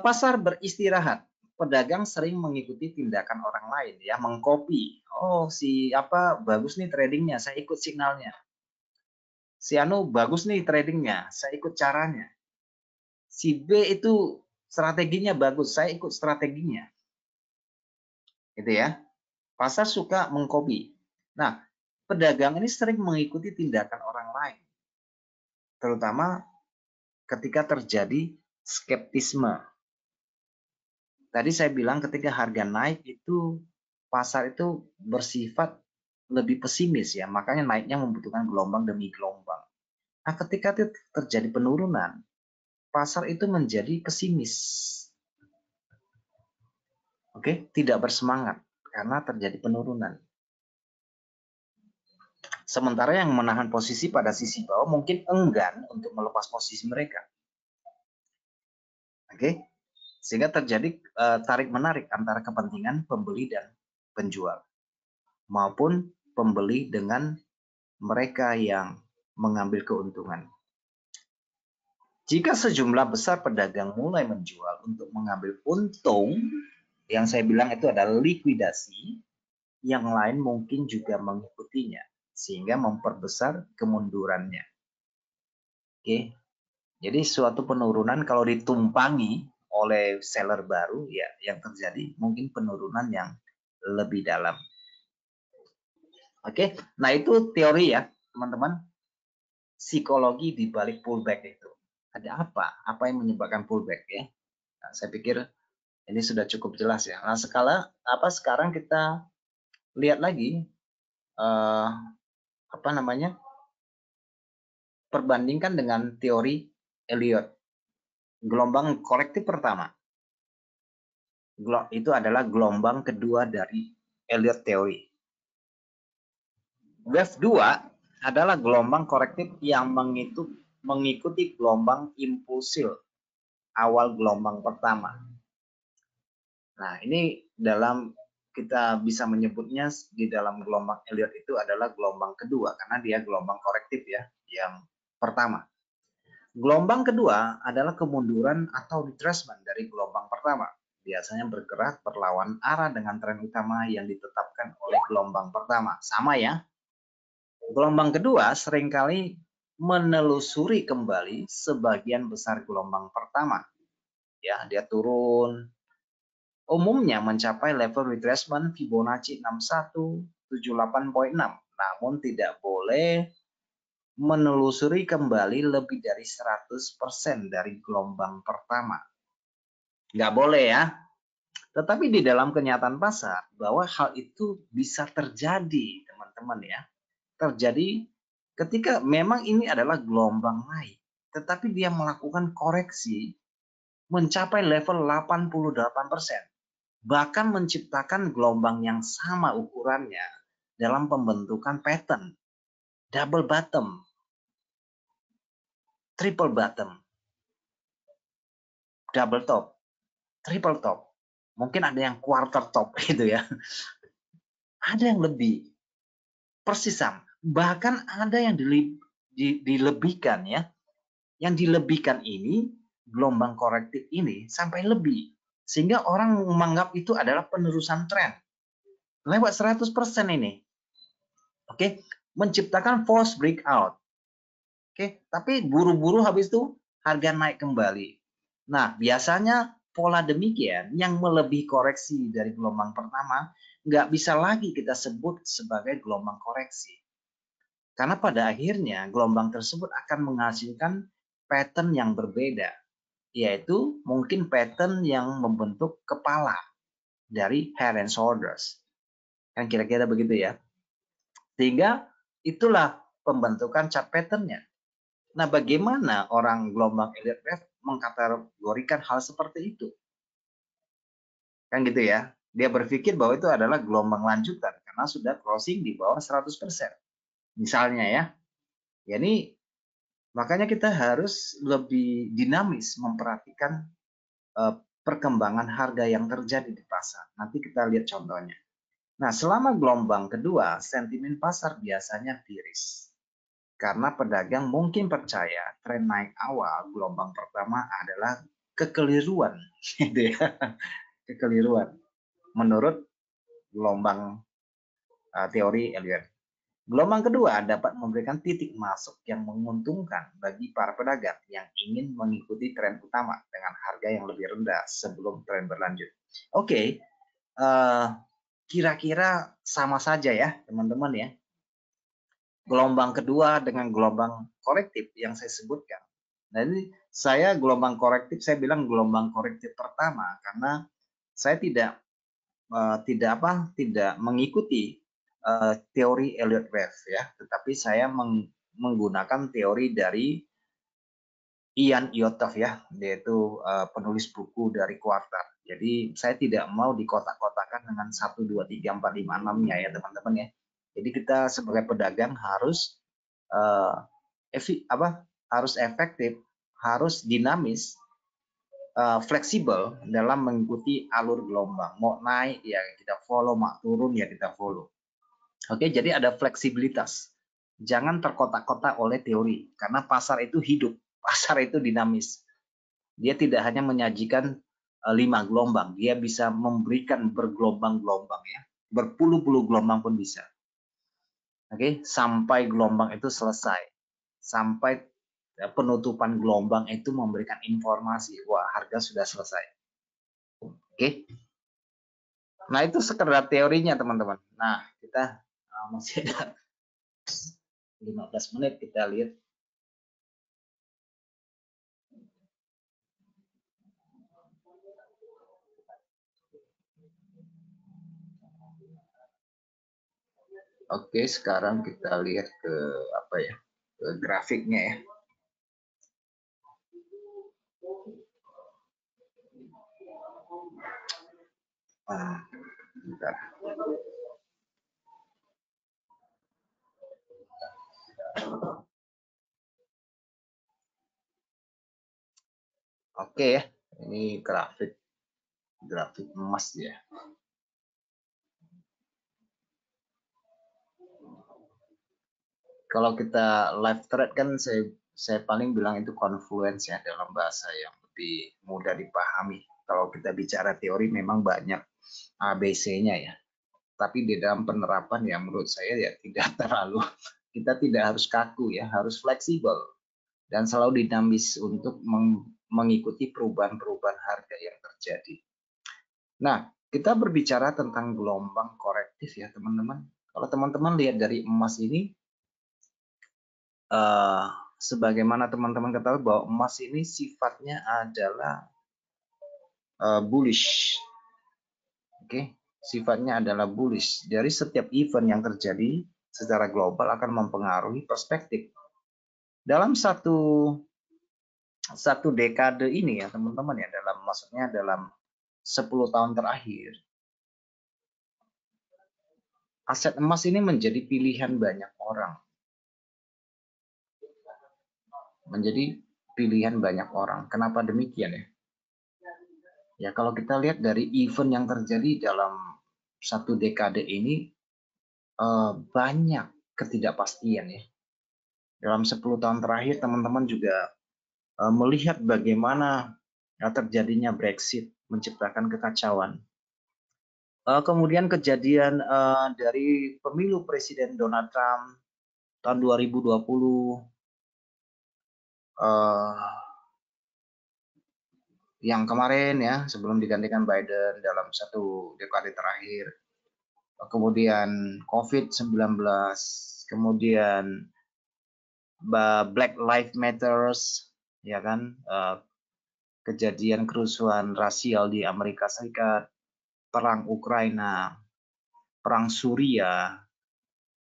Pasar beristirahat. Pedagang sering mengikuti tindakan orang lain ya, mengcopy. Oh, si apa bagus nih tradingnya, saya ikut signalnya. Si Anu bagus nih tradingnya, saya ikut caranya. Si B itu strateginya bagus, saya ikut strateginya. Gitu ya. Pasar suka mengcopy. Nah, pedagang ini sering mengikuti tindakan orang lain. Terutama ketika terjadi skeptisme. Tadi saya bilang ketika harga naik itu pasar itu bersifat lebih pesimis ya, makanya naiknya membutuhkan gelombang demi gelombang. Nah, ketika terjadi penurunan, pasar itu menjadi pesimis. Oke, tidak bersemangat karena terjadi penurunan. Sementara yang menahan posisi pada sisi bawah mungkin enggan untuk melepas posisi mereka. Oke, sehingga terjadi tarik-menarik antara kepentingan pembeli dan penjual, maupun pembeli dengan mereka yang mengambil keuntungan. Jika sejumlah besar pedagang mulai menjual untuk mengambil untung, yang saya bilang itu adalah likuidasi, yang lain mungkin juga mengikutinya, sehingga memperbesar kemundurannya. Oke, jadi suatu penurunan kalau ditumpangi oleh seller baru, ya yang terjadi mungkin penurunan yang lebih dalam. Oke, nah itu teori ya, teman-teman. Psikologi di balik pullback itu. Ada apa? Apa yang menyebabkan pullback ya? Nah, saya pikir ini sudah cukup jelas ya. Nah, sekarang kita lihat lagi perbandingkan dengan teori Elliott. Gelombang korektif pertama. Itu adalah gelombang kedua dari Elliott teori. Wave 2 adalah gelombang korektif yang mengikuti gelombang impulsil awal gelombang pertama. Nah, ini kita bisa menyebutnya di dalam gelombang Elliott itu adalah gelombang kedua karena dia gelombang korektif ya, yang pertama. Gelombang kedua adalah kemunduran atau retracement dari gelombang pertama. Biasanya bergerak berlawan arah dengan tren utama yang ditetapkan oleh gelombang pertama. Sama ya. Gelombang kedua seringkali menelusuri kembali sebagian besar gelombang pertama. Ya, dia turun, umumnya mencapai level retracement Fibonacci 6178.6, namun tidak boleh menelusuri kembali lebih dari 100% dari gelombang pertama. Nggak boleh ya. Tetapi di dalam kenyataan pasar, bahwa hal itu bisa terjadi, teman-teman ya. Terjadi ketika memang ini adalah gelombang naik, tetapi dia melakukan koreksi mencapai level 88%. Bahkan menciptakan gelombang yang sama ukurannya dalam pembentukan pattern double bottom, triple bottom, double top, triple top, mungkin ada yang quarter top gitu ya, ada yang lebih persisam, bahkan ada yang dilebihkan ya, yang dilebihkan ini gelombang korektif ini sampai lebih, sehingga orang menganggap itu adalah penerusan tren lewat 100% ini. Oke, menciptakan false breakout. Oke, tapi buru-buru habis itu harga naik kembali. Nah, biasanya pola demikian yang melebihi koreksi dari gelombang pertama nggak bisa lagi kita sebut sebagai gelombang koreksi. Karena pada akhirnya gelombang tersebut akan menghasilkan pattern yang berbeda, yaitu mungkin pattern yang membentuk kepala dari head and shoulders. Kan kira-kira begitu ya. Sehingga itulah pembentukan chart pattern-nya. Nah, bagaimana orang gelombang Elliott wave mengkategorikan hal seperti itu? Kan gitu ya. Dia berpikir bahwa itu adalah gelombang lanjutan karena sudah crossing di bawah 100%. Misalnya ya. Ya ini makanya kita harus lebih dinamis memperhatikan perkembangan harga yang terjadi di pasar. Nanti kita lihat contohnya. Nah, selama gelombang kedua, sentimen pasar biasanya tiris. Karena pedagang mungkin percaya tren naik awal gelombang pertama adalah kekeliruan, gitu ya. Kekeliruan. Menurut gelombang teori Elliott. Gelombang kedua dapat memberikan titik masuk yang menguntungkan bagi para pedagang yang ingin mengikuti tren utama dengan harga yang lebih rendah sebelum tren berlanjut. Oke, kira-kira sama saja ya teman-teman ya. Gelombang kedua dengan gelombang korektif yang saya sebutkan. Nah ini saya gelombang korektif, saya bilang gelombang korektif pertama karena saya tidak mengikuti teori Elliott Wave ya, tetapi saya menggunakan teori dari Ian Iotov ya, yaitu penulis buku dari Quartar. Jadi saya tidak mau dikotak-kotakan dengan 1, 2, 3, 4, 5, 6-nya ya teman-teman ya. Jadi kita sebagai pedagang harus harus efektif, harus dinamis, fleksibel dalam mengikuti alur gelombang. Mau naik ya kita follow, mau turun ya kita follow. Oke, jadi ada fleksibilitas. Jangan terkotak-kotak oleh teori, karena pasar itu hidup, pasar itu dinamis. Dia tidak hanya menyajikan 5 gelombang, dia bisa memberikan bergelombang-gelombang ya, berpuluh-puluh gelombang pun bisa. Oke, sampai gelombang itu selesai, sampai penutupan gelombang itu memberikan informasi, wah harga sudah selesai. Oke, nah itu sekedar teorinya teman-teman. Nah kita masih ada 15 menit, kita lihat. Oke, sekarang kita lihat ke apa ya, ke grafiknya ya. Bentar. Oke ya, ini grafik emas ya. Kalau kita live trade kan saya paling bilang itu confluence ya, dalam bahasa yang lebih mudah dipahami. Kalau kita bicara teori memang banyak ABC-nya ya. Tapi di dalam penerapan ya menurut saya ya tidak terlalu, kita tidak harus kaku ya, harus fleksibel dan selalu dinamis untuk mengikuti perubahan-perubahan harga yang terjadi. Nah, kita berbicara tentang gelombang korektif ya teman-teman. Kalau teman-teman lihat dari emas ini, sebagaimana teman-teman ketahui bahwa emas ini sifatnya adalah bullish. Oke, sifatnya adalah bullish. Dari setiap event yang terjadi secara global akan mempengaruhi perspektif. Dalam satu dekade ini ya teman-teman ya, maksudnya dalam 10 tahun terakhir, aset emas ini menjadi pilihan banyak orang. Menjadi pilihan banyak orang. Kenapa demikian ya? Ya kalau kita lihat dari event yang terjadi dalam satu dekade ini, banyak ketidakpastian ya. Dalam 10 tahun terakhir teman-teman juga melihat bagaimana terjadinya Brexit menciptakan kekacauan. Kemudian kejadian dari pemilu Presiden Donald Trump tahun 2020, yang kemarin ya, sebelum digantikan Biden dalam satu dekade terakhir. Kemudian COVID-19, kemudian Black Lives Matters, ya kan, kejadian kerusuhan rasial di Amerika Serikat, perang Ukraina, perang Suria,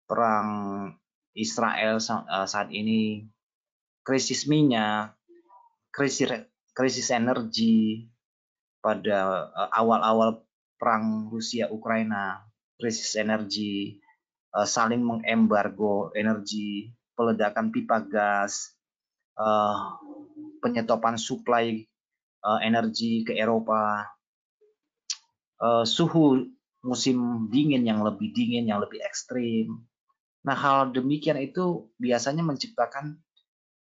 perang Israel saat ini, krisis minyak, krisis energi pada awal-awal perang Rusia Ukraina, krisis energi, saling mengembargo energi, peledakan pipa gas, penyetopan suplai energi ke Eropa, suhu musim dingin yang lebih ekstrim. Nah, hal demikian itu biasanya menciptakan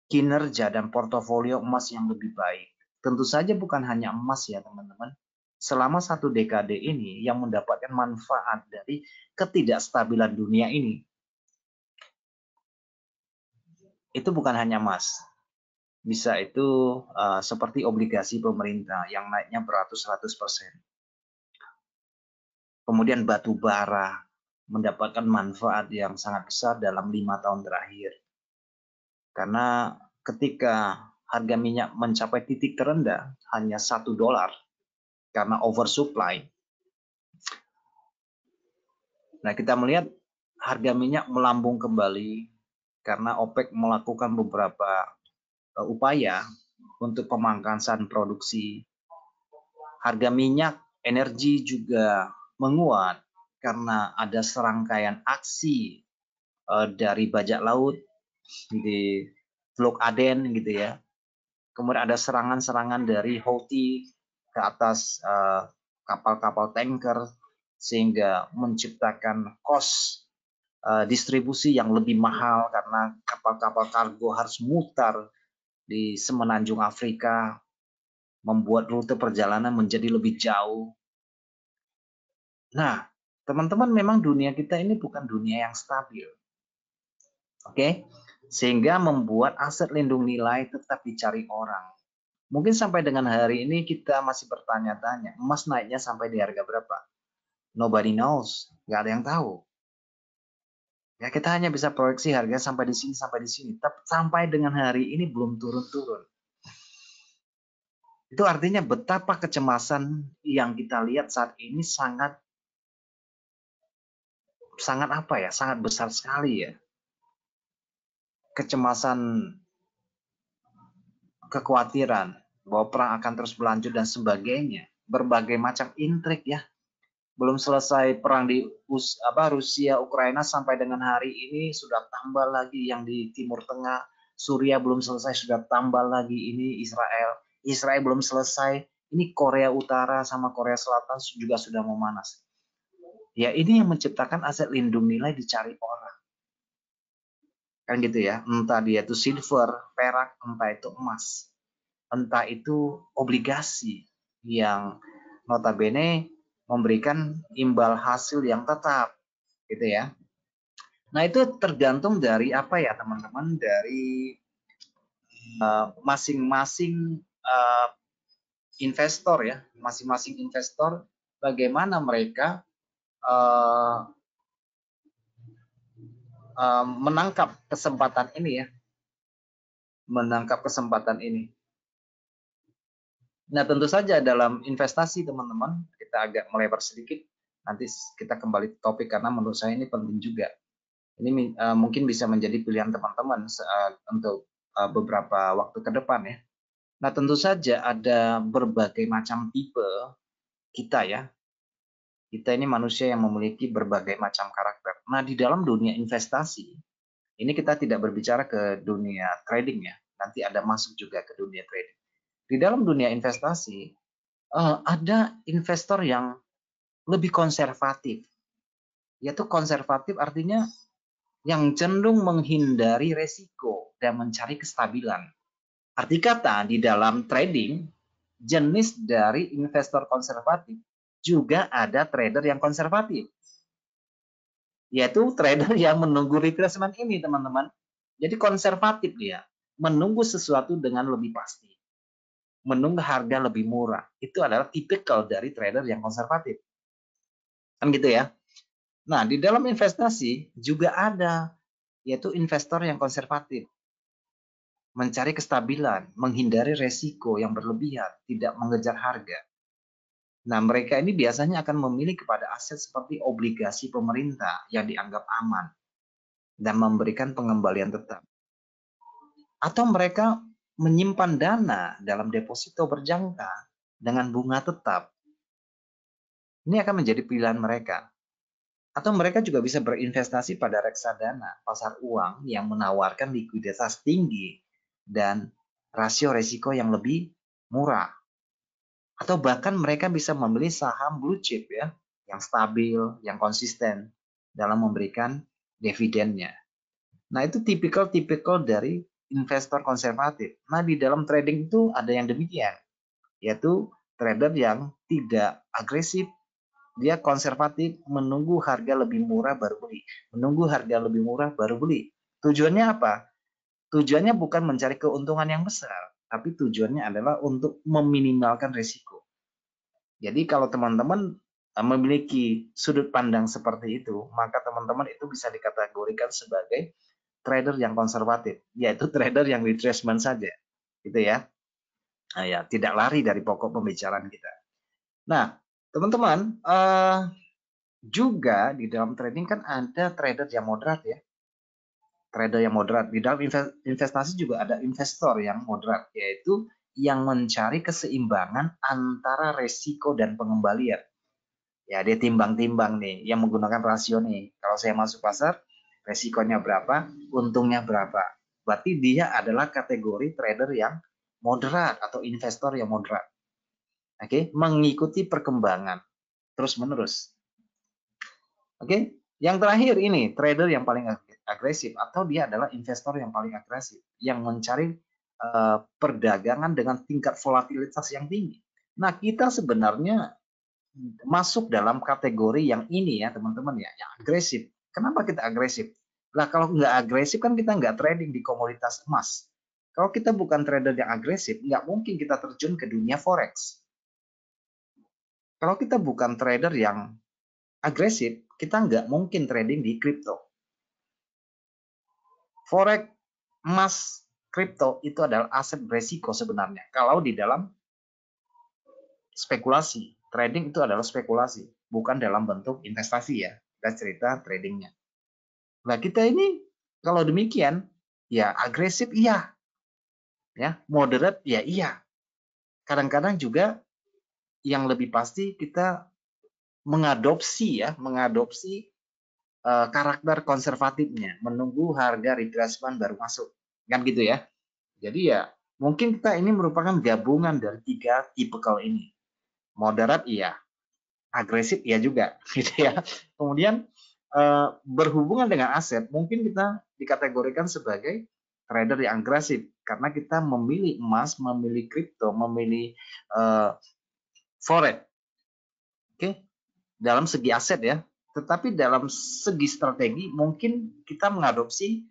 kinerja dan portofolio emas yang lebih baik. Tentu saja bukan hanya emas ya teman-teman. Selama 1 dekade ini yang mendapatkan manfaat dari ketidakstabilan dunia ini, itu bukan hanya emas. Bisa itu seperti obligasi pemerintah yang naiknya beratus-ratus%. Kemudian batu bara mendapatkan manfaat yang sangat besar dalam 5 tahun terakhir. Karena ketika harga minyak mencapai titik terendah hanya $1 karena oversupply. Nah, kita melihat harga minyak melambung kembali karena OPEC melakukan beberapa upaya untuk pemangkasan produksi. Harga minyak energi juga menguat karena ada serangkaian aksi dari bajak laut di Teluk Aden gitu ya. Kemudian ada serangan-serangan dari Houthi ke atas kapal-kapal tanker sehingga menciptakan cost distribusi yang lebih mahal karena kapal-kapal kargo harus mutar di semenanjung Afrika, membuat rute perjalanan menjadi lebih jauh. Nah, teman-teman, memang dunia kita ini bukan dunia yang stabil. Oke? Sehingga membuat aset lindung nilai tetap dicari orang. Mungkin sampai dengan hari ini kita masih bertanya-tanya, emas naiknya sampai di harga berapa? Nobody knows, nggak ada yang tahu. Ya, kita hanya bisa proyeksi harga sampai di sini, Tapi sampai dengan hari ini belum turun-turun. Itu artinya betapa kecemasan yang kita lihat saat ini sangat besar sekali ya. Kecemasan, kekhawatiran bahwa perang akan terus berlanjut dan sebagainya. Berbagai macam intrik ya. Belum selesai perang di Rusia Ukraina sampai dengan hari ini sudah tambah lagi yang di Timur Tengah. Suriah belum selesai sudah tambah lagi ini Israel. Israel belum selesai. Ini Korea Utara sama Korea Selatan juga sudah memanas. Ya, ini yang menciptakan aset lindung nilai dicari orang. Kan gitu ya. Entah dia itu silver, perak, entah itu emas. Entah itu obligasi yang notabene memberikan imbal hasil yang tetap. Gitu ya. Nah, itu tergantung dari apa ya teman-teman, dari masing-masing investor ya, masing-masing investor bagaimana mereka menangkap kesempatan ini ya, Nah, tentu saja dalam investasi teman-teman, kita agak melebar sedikit, nanti kita kembali ke topik karena menurut saya ini penting juga. Ini mungkin bisa menjadi pilihan teman-teman untuk beberapa waktu ke depan ya. Nah, tentu saja ada berbagai macam tipe kita ya. Kita ini manusia yang memiliki berbagai macam karakter. Nah, di dalam dunia investasi, ini kita tidak berbicara ke dunia trading ya. Nanti ada masuk juga ke dunia trading. Di dalam dunia investasi, ada investor yang lebih konservatif. Yaitu konservatif artinya yang cenderung menghindari resiko dan mencari kestabilan. Arti kata, di dalam trading, jenis dari investor konservatif juga ada trader yang konservatif. Yaitu trader yang menunggu retracement ini, teman-teman. Jadi konservatif dia, menunggu sesuatu dengan lebih pasti. Menunggu harga lebih murah. Itu adalah tipikal dari trader yang konservatif. Kan gitu ya. Nah, di dalam investasi juga ada, yaitu investor yang konservatif. Mencari kestabilan, menghindari resiko yang berlebihan, tidak mengejar harga. Nah, mereka ini biasanya akan memilih kepada aset seperti obligasi pemerintah yang dianggap aman dan memberikan pengembalian tetap. Atau mereka menyimpan dana dalam deposito berjangka dengan bunga tetap. Ini akan menjadi pilihan mereka. Atau mereka juga bisa berinvestasi pada reksadana, pasar uang yang menawarkan likuiditas tinggi dan rasio resiko yang lebih murah. Atau bahkan mereka bisa memilih saham blue chip ya, yang stabil, yang konsisten dalam memberikan dividennya. Nah, itu tipikal dari investor konservatif. Nah, di dalam trading itu ada yang demikian, yaitu trader yang tidak agresif, dia konservatif, menunggu harga lebih murah baru beli. Menunggu harga lebih murah baru beli. Tujuannya apa? Tujuannya bukan mencari keuntungan yang besar, tapi tujuannya adalah untuk meminimalkan risiko. Jadi kalau teman-teman memiliki sudut pandang seperti itu, maka teman-teman itu bisa dikategorikan sebagai trader yang konservatif, yaitu trader yang retracement saja, gitu ya. Nah, ya, tidak lari dari pokok pembicaraan kita. Nah, teman-teman, juga di dalam trading kan ada trader yang moderat ya. Trader yang moderat. Di dalam investasi juga ada investor yang moderat, yaitu yang mencari keseimbangan antara resiko dan pengembalian. Ya, dia timbang-timbang nih, yang menggunakan rasio nih. Kalau saya masuk pasar, resikonya berapa, untungnya berapa. Berarti dia adalah kategori trader yang moderat atau investor yang moderat. Oke, mengikuti perkembangan terus-menerus. Oke, yang terakhir ini trader yang paling agresif atau dia adalah investor yang paling agresif yang mencari perdagangan dengan tingkat volatilitas yang tinggi. Nah, kita sebenarnya masuk dalam kategori yang ini ya teman-teman ya, yang agresif. Kenapa kita agresif? Nah, kalau nggak agresif kan kita nggak trading di komoditas emas. Kalau kita bukan trader yang agresif, nggak mungkin kita terjun ke dunia forex. Kalau kita bukan trader yang agresif, kita nggak mungkin trading di kripto. Forex, emas, kripto itu adalah aset beresiko sebenarnya. Kalau di dalam spekulasi, trading itu adalah spekulasi, bukan dalam bentuk investasi ya. Kita cerita tradingnya. Nah, kita ini kalau demikian, ya agresif iya, ya moderate ya iya. Kadang-kadang juga yang lebih pasti kita mengadopsi karakter konservatifnya, menunggu harga retracement baru masuk, kan gitu ya. Jadi ya mungkin kita ini merupakan gabungan dari 3 tipikal ini. Moderat iya, agresif iya juga, gitu ya. Kemudian berhubungan dengan aset, mungkin kita dikategorikan sebagai trader yang agresif karena kita memilih emas, memilih kripto, memilih forex, oke, dalam segi aset ya. Tetapi dalam segi strategi mungkin kita mengadopsi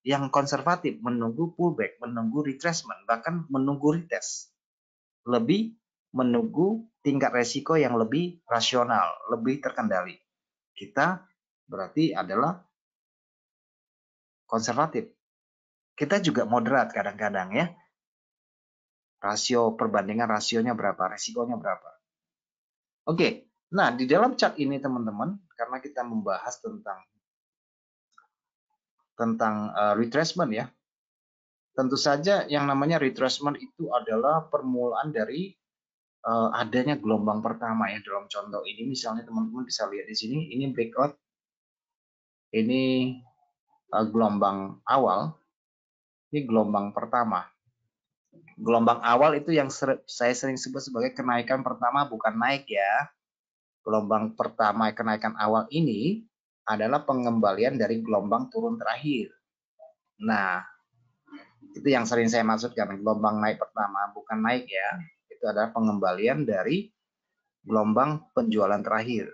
yang konservatif, menunggu pullback, menunggu retracement, bahkan menunggu retest, lebih menunggu tingkat resiko yang lebih rasional, lebih terkendali. Kita berarti adalah konservatif. Kita juga moderat kadang-kadang ya. Perbandingan rasionya berapa, resikonya berapa. Oke, nah di dalam chart ini teman-teman, karena kita membahas tentang retracement ya. Tentu saja yang namanya retracement itu adalah permulaan dari adanya gelombang pertama ya. Dalam contoh ini misalnya teman-teman bisa lihat di sini, ini breakout, ini gelombang awal, ini gelombang pertama. Gelombang awal itu yang saya sering sebut sebagai kenaikan pertama, bukan naik ya. Gelombang pertama kenaikan awal ini adalah pengembalian dari gelombang turun terakhir. Nah, itu yang sering saya maksudkan, gelombang naik pertama, bukan naik ya. Itu adalah pengembalian dari gelombang penjualan terakhir.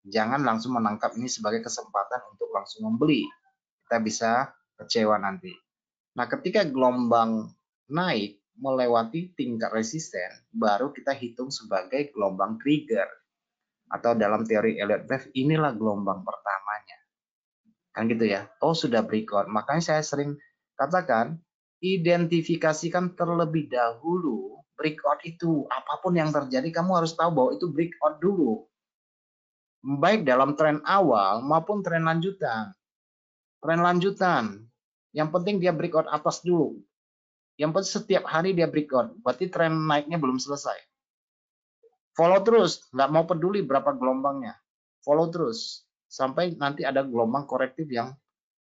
Jangan langsung menangkap ini sebagai kesempatan untuk langsung membeli. Kita bisa kecewa nanti. Nah, ketika gelombang naik melewati tingkat resisten, baru kita hitung sebagai gelombang trigger. Atau dalam teori Elliott Wave, inilah gelombang pertamanya. Kan gitu ya. Oh, sudah breakout. Makanya saya sering katakan, identifikasikan terlebih dahulu breakout itu. Apapun yang terjadi, kamu harus tahu bahwa itu breakout dulu. Baik dalam tren awal maupun tren lanjutan. Tren lanjutan. Yang penting dia breakout atas dulu. Yang penting setiap hari dia breakout. Berarti tren naiknya belum selesai. Follow terus. Nggak mau peduli berapa gelombangnya. Follow terus. Sampai nanti ada gelombang korektif yang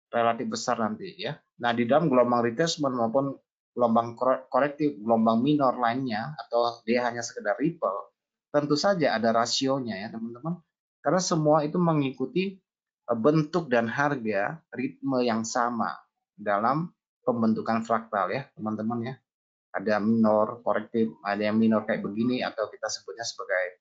relatif besar nanti ya. Nah, di dalam gelombang retracement maupun gelombang korektif, gelombang minor lainnya, atau dia hanya sekedar ripple, tentu saja ada rasionya ya teman-teman. Karena semua itu mengikuti bentuk dan harga ritme yang sama dalam pembentukan fraktal ya teman-teman ya. Ada minor korektif, ada yang minor kayak begini, atau kita sebutnya sebagai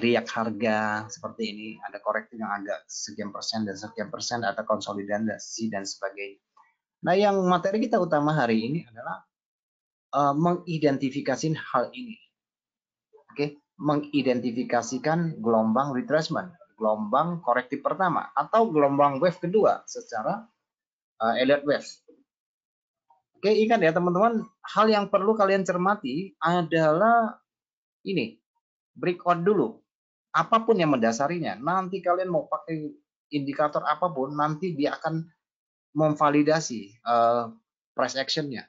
riak harga seperti ini. Ada korektif yang agak sekian persen dan sekian persen, ada konsolidasi dan sebagainya. Nah, yang materi kita utama hari ini adalah mengidentifikasi hal ini. Oke, mengidentifikasikan gelombang retracement, gelombang korektif pertama atau gelombang wave kedua secara Elliott wave. Oke, ingat ya teman-teman, hal yang perlu kalian cermati adalah ini, breakout dulu. Apapun yang mendasarinya, nanti kalian mau pakai indikator apapun, nanti dia akan memvalidasi price action-nya.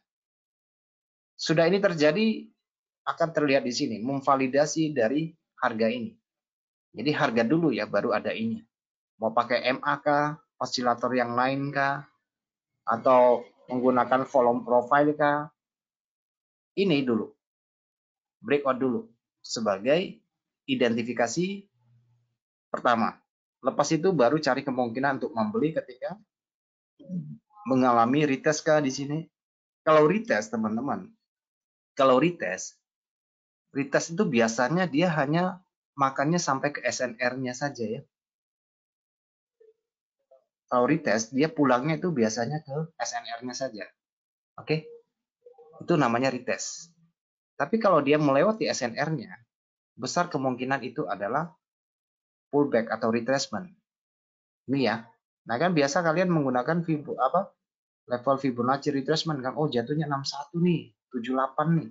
Sudah ini terjadi, akan terlihat di sini, memvalidasi dari harga ini. Jadi harga dulu ya, baru ada ini. Mau pakai MA kah, oscillator yang lain kah, atau menggunakan volume profile kah, ini dulu. Breakout dulu sebagai identifikasi pertama. Lepas itu baru cari kemungkinan untuk membeli ketika mengalami retest kah di sini. Kalau retest teman-teman, kalau retest itu biasanya dia hanya makannya sampai ke SNR-nya saja ya. Kalau retest dia pulangnya itu biasanya ke SNR-nya saja. Oke? Itu namanya retest. Tapi kalau dia melewati SNR-nya, besar kemungkinan itu adalah pullback atau retracement. Ini ya. Nah kan biasa kalian menggunakan level Fibonacci retracement kan. Oh jatuhnya 61 nih, 78 nih.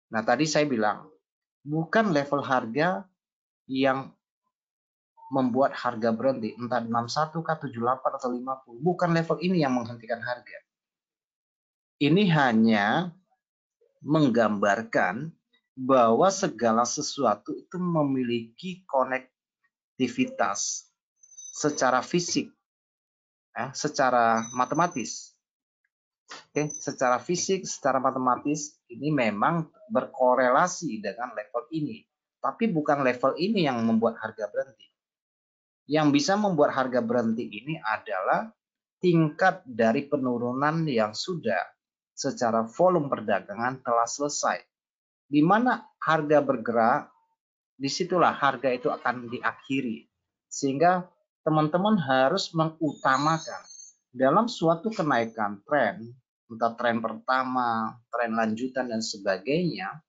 Nah tadi saya bilang, bukan level harga yang membuat harga berhenti. Entah 61 kah, 78 atau 50. Bukan level ini yang menghentikan harga. Ini hanya menggambarkan bahwa segala sesuatu itu memiliki konektivitas secara fisik, ya, secara matematis. Oke, secara fisik, secara matematis ini memang berkorelasi dengan level ini. Tapi bukan level ini yang membuat harga berhenti. Yang bisa membuat harga berhenti ini adalah tingkat dari penurunan yang sudah secara volume perdagangan telah selesai. Di mana harga bergerak, disitulah harga itu akan diakhiri. Sehingga teman-teman harus mengutamakan dalam suatu kenaikan tren, entah tren pertama, tren lanjutan, dan sebagainya,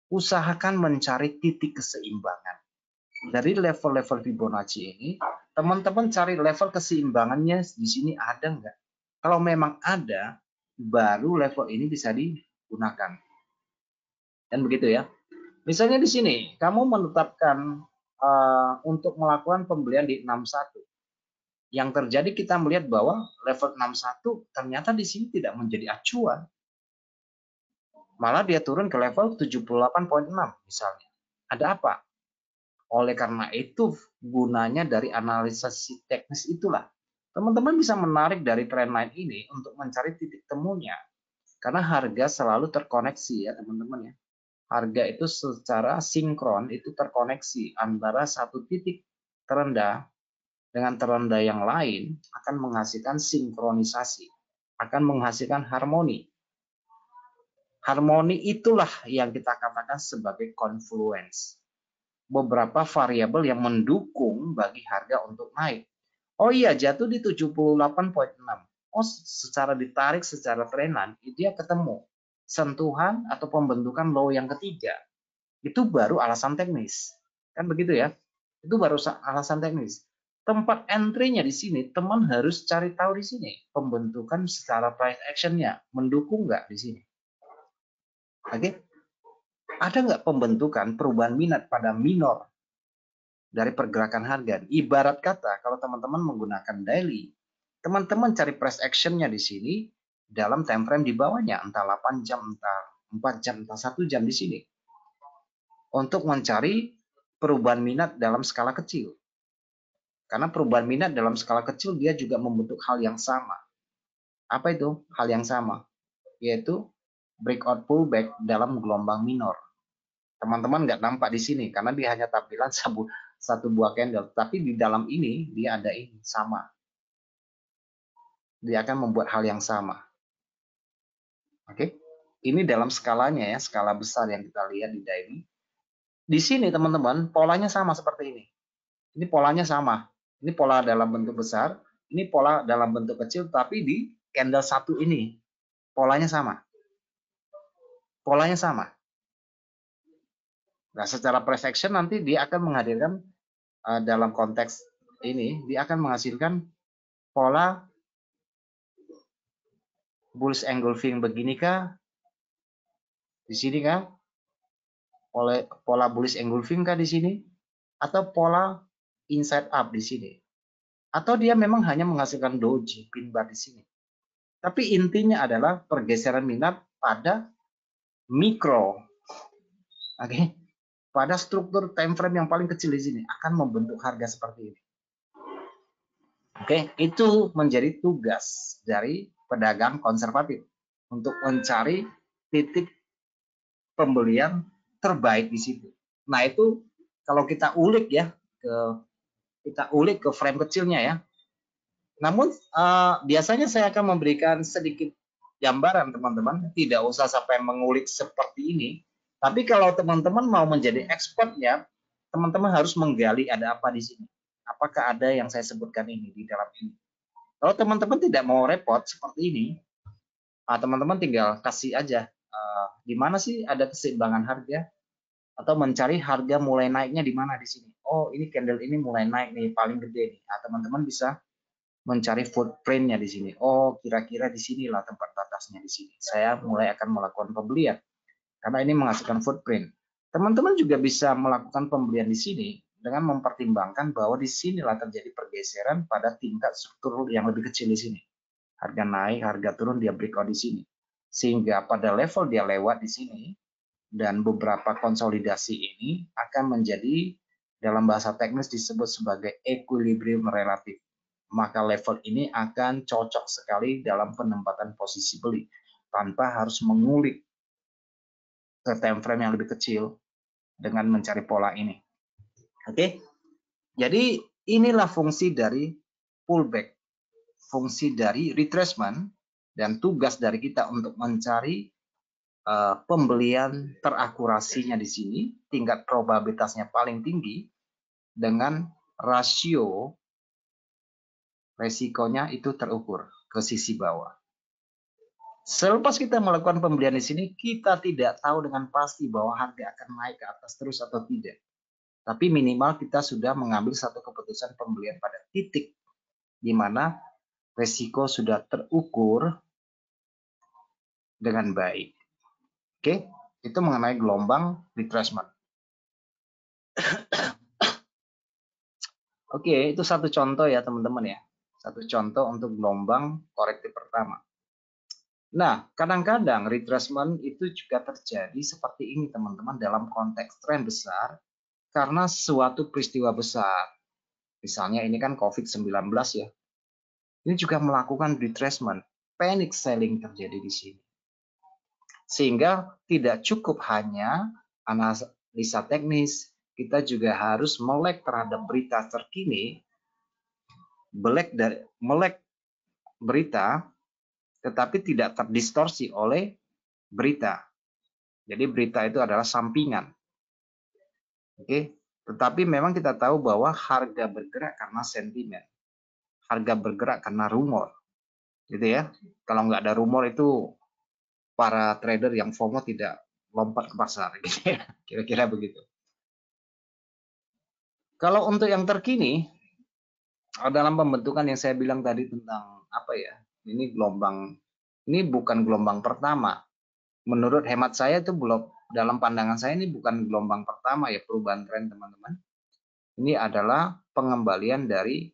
usahakan mencari titik keseimbangan. Dari level-level Fibonacci ini, teman-teman cari level keseimbangannya di sini ada nggak? Kalau memang ada, baru level ini bisa digunakan. Dan begitu ya. Misalnya di sini, kamu menetapkan untuk melakukan pembelian di 61. Yang terjadi kita melihat bahwa level 61 ternyata di sini tidak menjadi acuan. Malah dia turun ke level 78,6 misalnya. Ada apa? Oleh karena itu, gunanya dari analisis teknis itulah. Teman-teman bisa menarik dari trendline ini untuk mencari titik temunya. Karena harga selalu terkoneksi ya teman-teman ya. Harga itu secara sinkron itu terkoneksi antara satu titik terendah dengan terendah yang lain akan menghasilkan sinkronisasi, akan menghasilkan harmoni. Harmoni itulah yang kita katakan sebagai confluence. Beberapa variabel yang mendukung bagi harga untuk naik. Oh iya, jatuh di 78,6. Oh, secara ditarik secara trendline, dia ketemu sentuhan atau pembentukan low yang ketiga. Itu baru alasan teknis. Kan begitu ya? Itu baru alasan teknis. Tempat entry-nya di sini, teman harus cari tahu di sini. Pembentukan secara price action-nya mendukung nggak di sini? Oke? Ada nggak pembentukan perubahan minat pada minor dari pergerakan harga? Ibarat kata, kalau teman-teman menggunakan daily, teman-teman cari price action-nya di sini dalam time frame di bawahnya, entah 8 jam, entah 4 jam, entah 1 jam di sini. Untuk mencari perubahan minat dalam skala kecil. Karena perubahan minat dalam skala kecil dia juga membentuk hal yang sama. Apa itu? Hal yang sama, yaitu breakout pullback dalam gelombang minor. Teman-teman nggak nampak di sini karena dia hanya tampilan satu buah candle, tapi di dalam ini dia ada ini sama. Dia akan membuat hal yang sama. Oke, ini dalam skalanya ya, skala besar yang kita lihat di daily. Di sini teman-teman polanya sama seperti ini. Ini polanya sama. Ini pola dalam bentuk besar, ini pola dalam bentuk kecil, tapi di candle satu ini polanya sama. Polanya sama. Nah, secara price action nanti dia akan menghadirkan dalam konteks ini, dia akan menghasilkan pola bullish engulfing begini kah? Di sini kah? Pola bullish engulfing kah di sini? Atau pola inside up di sini? Atau dia memang hanya menghasilkan doji pin bar di sini? Tapi intinya adalah pergeseran minat pada mikro. Oke. Pada struktur time frame yang paling kecil di sini akan membentuk harga seperti ini. Oke, itu menjadi tugas dari pedagang konservatif untuk mencari titik pembelian terbaik di situ. Nah, itu kalau kita ulik ya ke frame kecilnya ya. Namun biasanya saya akan memberikan sedikit gambaran teman-teman, tidak usah sampai mengulik seperti ini. Tapi kalau teman-teman mau menjadi expertnya, teman-teman harus menggali ada apa di sini. Apakah ada yang saya sebutkan ini di dalam ini. Kalau teman-teman tidak mau repot seperti ini, teman-teman tinggal kasih aja di mana sih ada keseimbangan harga, atau mencari harga mulai naiknya di mana di sini. Oh, ini candle ini mulai naik nih, paling gede nih. Teman-teman bisa mencari footprintnya di sini. Oh, kira-kira di sinilah tempat batasnya di sini. Saya mulai akan melakukan pembelian karena ini menghasilkan footprint. Teman-teman juga bisa melakukan pembelian di sini dengan mempertimbangkan bahwa di sinilah terjadi pergeseran pada tingkat struktur yang lebih kecil di sini. Harga naik, harga turun, dia breakout di sini. Sehingga pada level dia lewat di sini dan beberapa konsolidasi ini akan menjadi dalam bahasa teknis disebut sebagai equilibrium relatif. Maka level ini akan cocok sekali dalam penempatan posisi beli tanpa harus mengulik ke time frame yang lebih kecil dengan mencari pola ini. Oke, jadi inilah fungsi dari pullback, fungsi dari retracement, dan tugas dari kita untuk mencari pembelian terakurasinya di sini, tingkat probabilitasnya paling tinggi dengan rasio resikonya itu terukur ke sisi bawah. Selepas kita melakukan pembelian di sini, kita tidak tahu dengan pasti bahwa harga akan naik ke atas terus atau tidak. Tapi minimal kita sudah mengambil satu keputusan pembelian pada titik di mana resiko sudah terukur dengan baik. Oke, itu mengenai gelombang retracement. Oke, itu satu contoh ya teman-teman ya. Satu contoh untuk gelombang korektif pertama. Nah, kadang-kadang retracement itu juga terjadi seperti ini teman-teman dalam konteks tren besar karena suatu peristiwa besar. Misalnya ini kan COVID-19 ya. Ini juga melakukan retracement, panic selling terjadi di sini. Sehingga tidak cukup hanya analisa teknis, kita juga harus melek terhadap berita terkini, melek berita tetapi tidak terdistorsi oleh berita. Jadi berita itu adalah sampingan. Oke, tetapi memang kita tahu bahwa harga bergerak karena sentimen. Harga bergerak karena rumor. Gitu ya. Kalau nggak ada rumor itu para trader yang FOMO tidak lompat ke pasar gitu ya. Kira-kira begitu. Kalau untuk yang terkini dalam pembentukan yang saya bilang tadi tentang apa ya? Ini bukan gelombang pertama. Menurut hemat saya itu belum, dalam pandangan saya ini bukan gelombang pertama ya perubahan tren teman-teman. Ini adalah pengembalian dari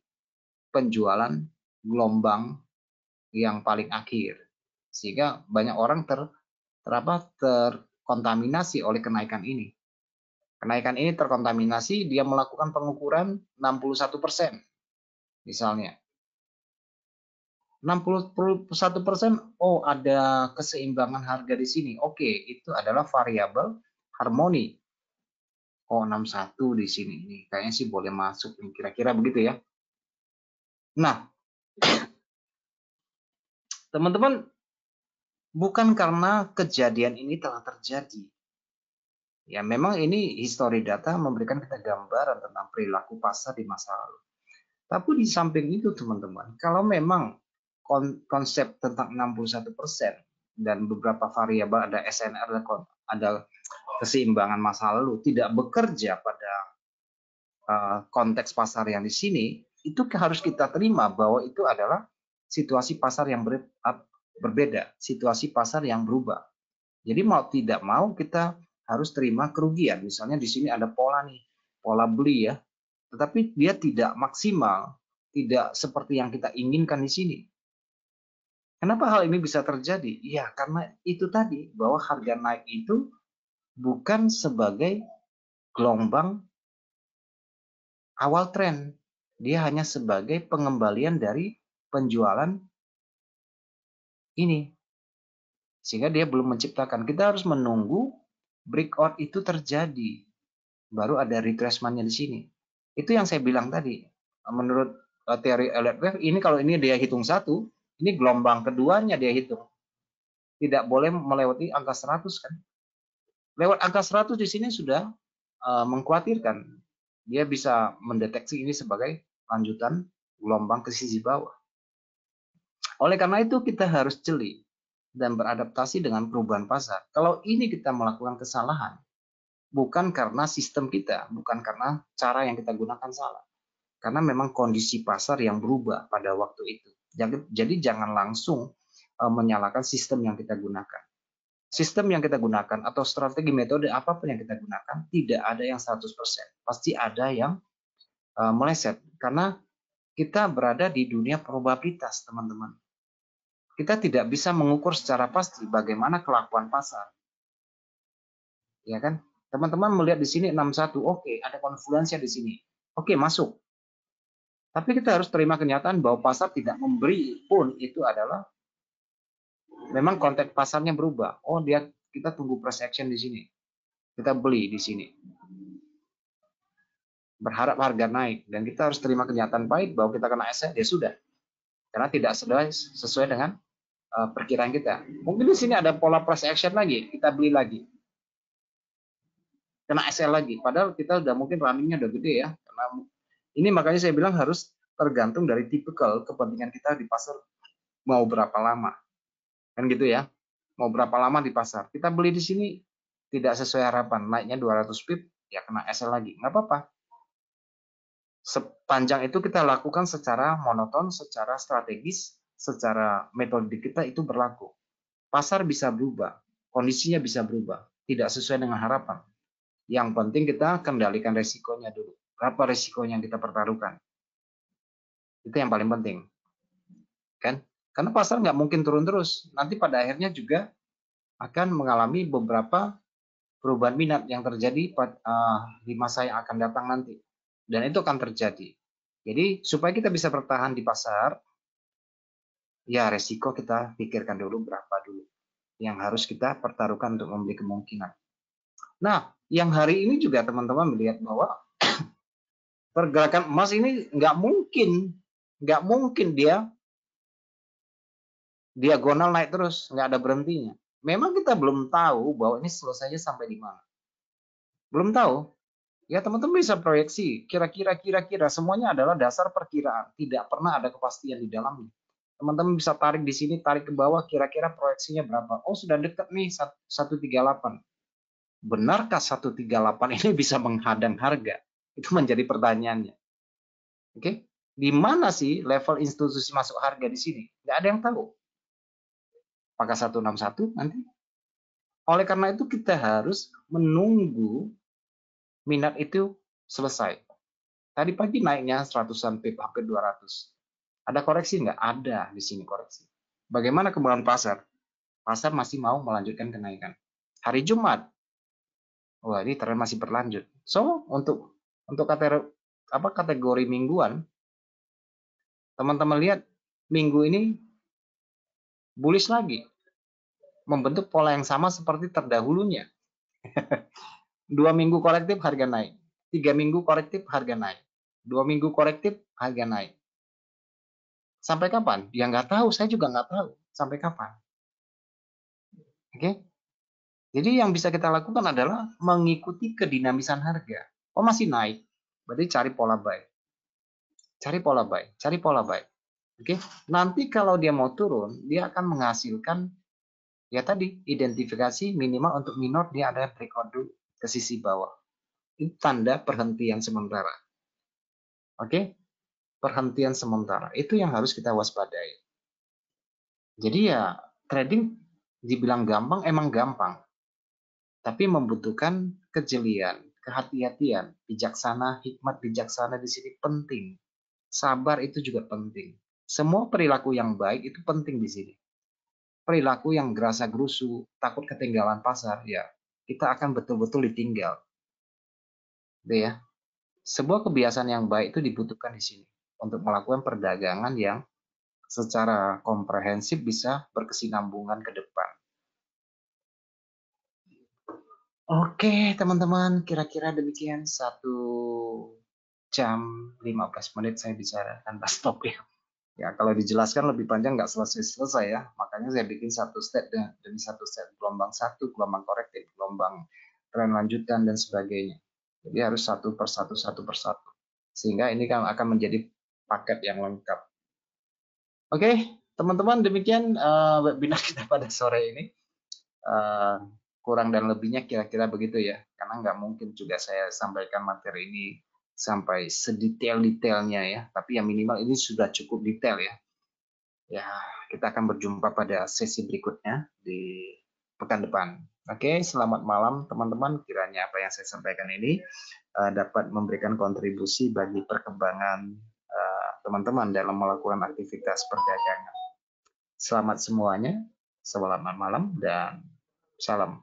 penjualan gelombang yang paling akhir. Sehingga banyak orang terkontaminasi oleh kenaikan ini. Kenaikan ini terkontaminasi, dia melakukan pengukuran 61% misalnya. 61%, oh ada keseimbangan harga di sini. Oke, itu adalah variabel harmoni. Oh, 61 di sini. Ini kayaknya sih boleh masuk. Kira-kira begitu ya. Nah, teman-teman, bukan karena kejadian ini telah terjadi. Ya, memang ini history data memberikan kita gambaran tentang perilaku pasar di masa lalu. Tapi di samping itu, teman-teman, kalau memang konsep tentang 61% dan beberapa variabel, ada SNR, ada keseimbangan masa lalu, tidak bekerja pada konteks pasar yang di sini, itu harus kita terima bahwa itu adalah situasi pasar yang berbeda, situasi pasar yang berubah. Jadi mau tidak mau kita harus terima kerugian. Misalnya di sini ada pola nih, pola beli ya, tetapi dia tidak maksimal, tidak seperti yang kita inginkan di sini. Kenapa hal ini bisa terjadi? Ya, karena itu tadi, bahwa harga naik itu bukan sebagai gelombang awal tren. Dia hanya sebagai pengembalian dari penjualan ini. Sehingga dia belum menciptakan. Kita harus menunggu breakout itu terjadi. Baru ada retracement-nya di sini. Itu yang saya bilang tadi. Menurut teori Elliott Wave, ini kalau ini dia hitung satu, ini gelombang keduanya dia hitung. Tidak boleh melewati angka 100 kan. Lewat angka 100 di sini sudah mengkhawatirkan. Dia bisa mendeteksi ini sebagai lanjutan gelombang ke sisi bawah. Oleh karena itu kita harus jeli dan beradaptasi dengan perubahan pasar. Kalau ini kita melakukan kesalahan, bukan karena sistem kita, bukan karena cara yang kita gunakan salah. Karena memang kondisi pasar yang berubah pada waktu itu. Jadi jangan langsung menyalahkan sistem yang kita gunakan. Sistem yang kita gunakan atau strategi metode apapun yang kita gunakan, tidak ada yang 100%. Pasti ada yang meleset. Karena kita berada di dunia probabilitas, teman-teman. Kita tidak bisa mengukur secara pasti bagaimana kelakuan pasar. Ya kan? Teman-teman melihat di sini 61, oke, ada konfluensi di sini. Oke, masuk. Tapi kita harus terima kenyataan bahwa pasar tidak memberi pun itu adalah memang konteks pasarnya berubah. Oh, kita tunggu price action di sini. Kita beli di sini. Berharap harga naik dan kita harus terima kenyataan pahit bahwa kita kena SL, ya sudah. Karena tidak sesuai dengan perkiraan kita. Mungkin di sini ada pola price action lagi, kita beli lagi. Kena SL lagi. Padahal kita udah mungkin runningnya udah gede ya. Karena ini makanya saya bilang harus tergantung dari tipikal kepentingan kita di pasar mau berapa lama. Kan gitu ya. Mau berapa lama di pasar. Kita beli di sini tidak sesuai harapan. Naiknya 200 pip, ya kena SL lagi. Nggak apa-apa. Sepanjang itu kita lakukan secara monoton, secara strategis, secara metode kita itu berlaku. Pasar bisa berubah. Kondisinya bisa berubah. Tidak sesuai dengan harapan. Yang penting kita kendalikan resikonya dulu. Berapa resikonya yang kita pertaruhkan. Itu yang paling penting. Kan? Karena pasar nggak mungkin turun terus. Nanti pada akhirnya juga akan mengalami beberapa perubahan minat yang terjadi di masa yang akan datang nanti. Dan itu akan terjadi. Jadi supaya kita bisa bertahan di pasar, ya resiko kita pikirkan dulu berapa dulu yang harus kita pertaruhkan untuk membeli kemungkinan. Nah, yang hari ini juga teman-teman melihat bahwa pergerakan emas ini nggak mungkin dia diagonal naik terus, nggak ada berhentinya. Memang kita belum tahu bahwa ini selesainya sampai di mana. Belum tahu. Ya teman-teman bisa proyeksi, kira-kira semuanya adalah dasar perkiraan, tidak pernah ada kepastian di dalamnya. Teman-teman bisa tarik di sini, tarik ke bawah, kira-kira proyeksinya berapa? Oh sudah dekat nih 138. Benarkah 138 ini bisa menghadang harga? Itu menjadi pertanyaannya. Oke, di mana sih level institusi masuk harga di sini? Nggak ada yang tahu. Apakah 161 nanti? Oleh karena itu kita harus menunggu minat itu selesai. Tadi pagi naiknya 100-an pip, hampir 200. Ada koreksi nggak? Ada di sini koreksi. Bagaimana kembangan pasar? Pasar masih mau melanjutkan kenaikan. Hari Jumat, wah ini tren masih berlanjut. So untuk kategori mingguan, teman-teman lihat minggu ini bullish lagi, membentuk pola yang sama seperti terdahulunya. 2 minggu korektif harga naik, 3 minggu korektif harga naik, 2 minggu korektif harga naik. Sampai kapan? Ya nggak tahu, saya juga nggak tahu sampai kapan. Oke? Jadi yang bisa kita lakukan adalah mengikuti kedinamisan harga. Oh masih naik, berarti cari pola buy. Cari pola buy, cari pola buy. Oke, nanti kalau dia mau turun, dia akan menghasilkan ya tadi identifikasi minimal untuk minor dia ada breakout dulu ke sisi bawah. Itu tanda perhentian sementara. Oke, perhentian sementara itu yang harus kita waspadai. Jadi ya trading dibilang gampang emang gampang, tapi membutuhkan kejelian, kehati-hatian, bijaksana, hikmat bijaksana di sini penting. Sabar itu juga penting. Semua perilaku yang baik itu penting di sini. Perilaku yang gerasa-gerusu, takut ketinggalan pasar, ya kita akan betul-betul ditinggal. Gitu ya. Sebuah kebiasaan yang baik itu dibutuhkan di sini untuk melakukan perdagangan yang secara komprehensif bisa berkesinambungan ke depan. Oke, teman-teman, kira-kira demikian 1 jam 15 menit saya bicara tanpa stop ya. Ya, kalau dijelaskan lebih panjang nggak selesai-selesai ya. Makanya saya bikin satu set demi satu set. Gelombang satu, gelombang korektif, gelombang tren lanjutan, dan sebagainya. Jadi harus satu persatu. Sehingga ini kan akan menjadi paket yang lengkap. Oke, teman-teman, demikian webinar kita pada sore ini. Kurang dan lebihnya kira-kira begitu ya. Karena nggak mungkin juga saya sampaikan materi ini sampai sedetail-detailnya ya. Tapi yang minimal ini sudah cukup detail ya. Ya, kita akan berjumpa pada sesi berikutnya di pekan depan. Oke, selamat malam teman-teman. Kiranya apa yang saya sampaikan ini dapat memberikan kontribusi bagi perkembangan teman-teman dalam melakukan aktivitas perdagangan. Selamat semuanya, selamat malam, dan salam.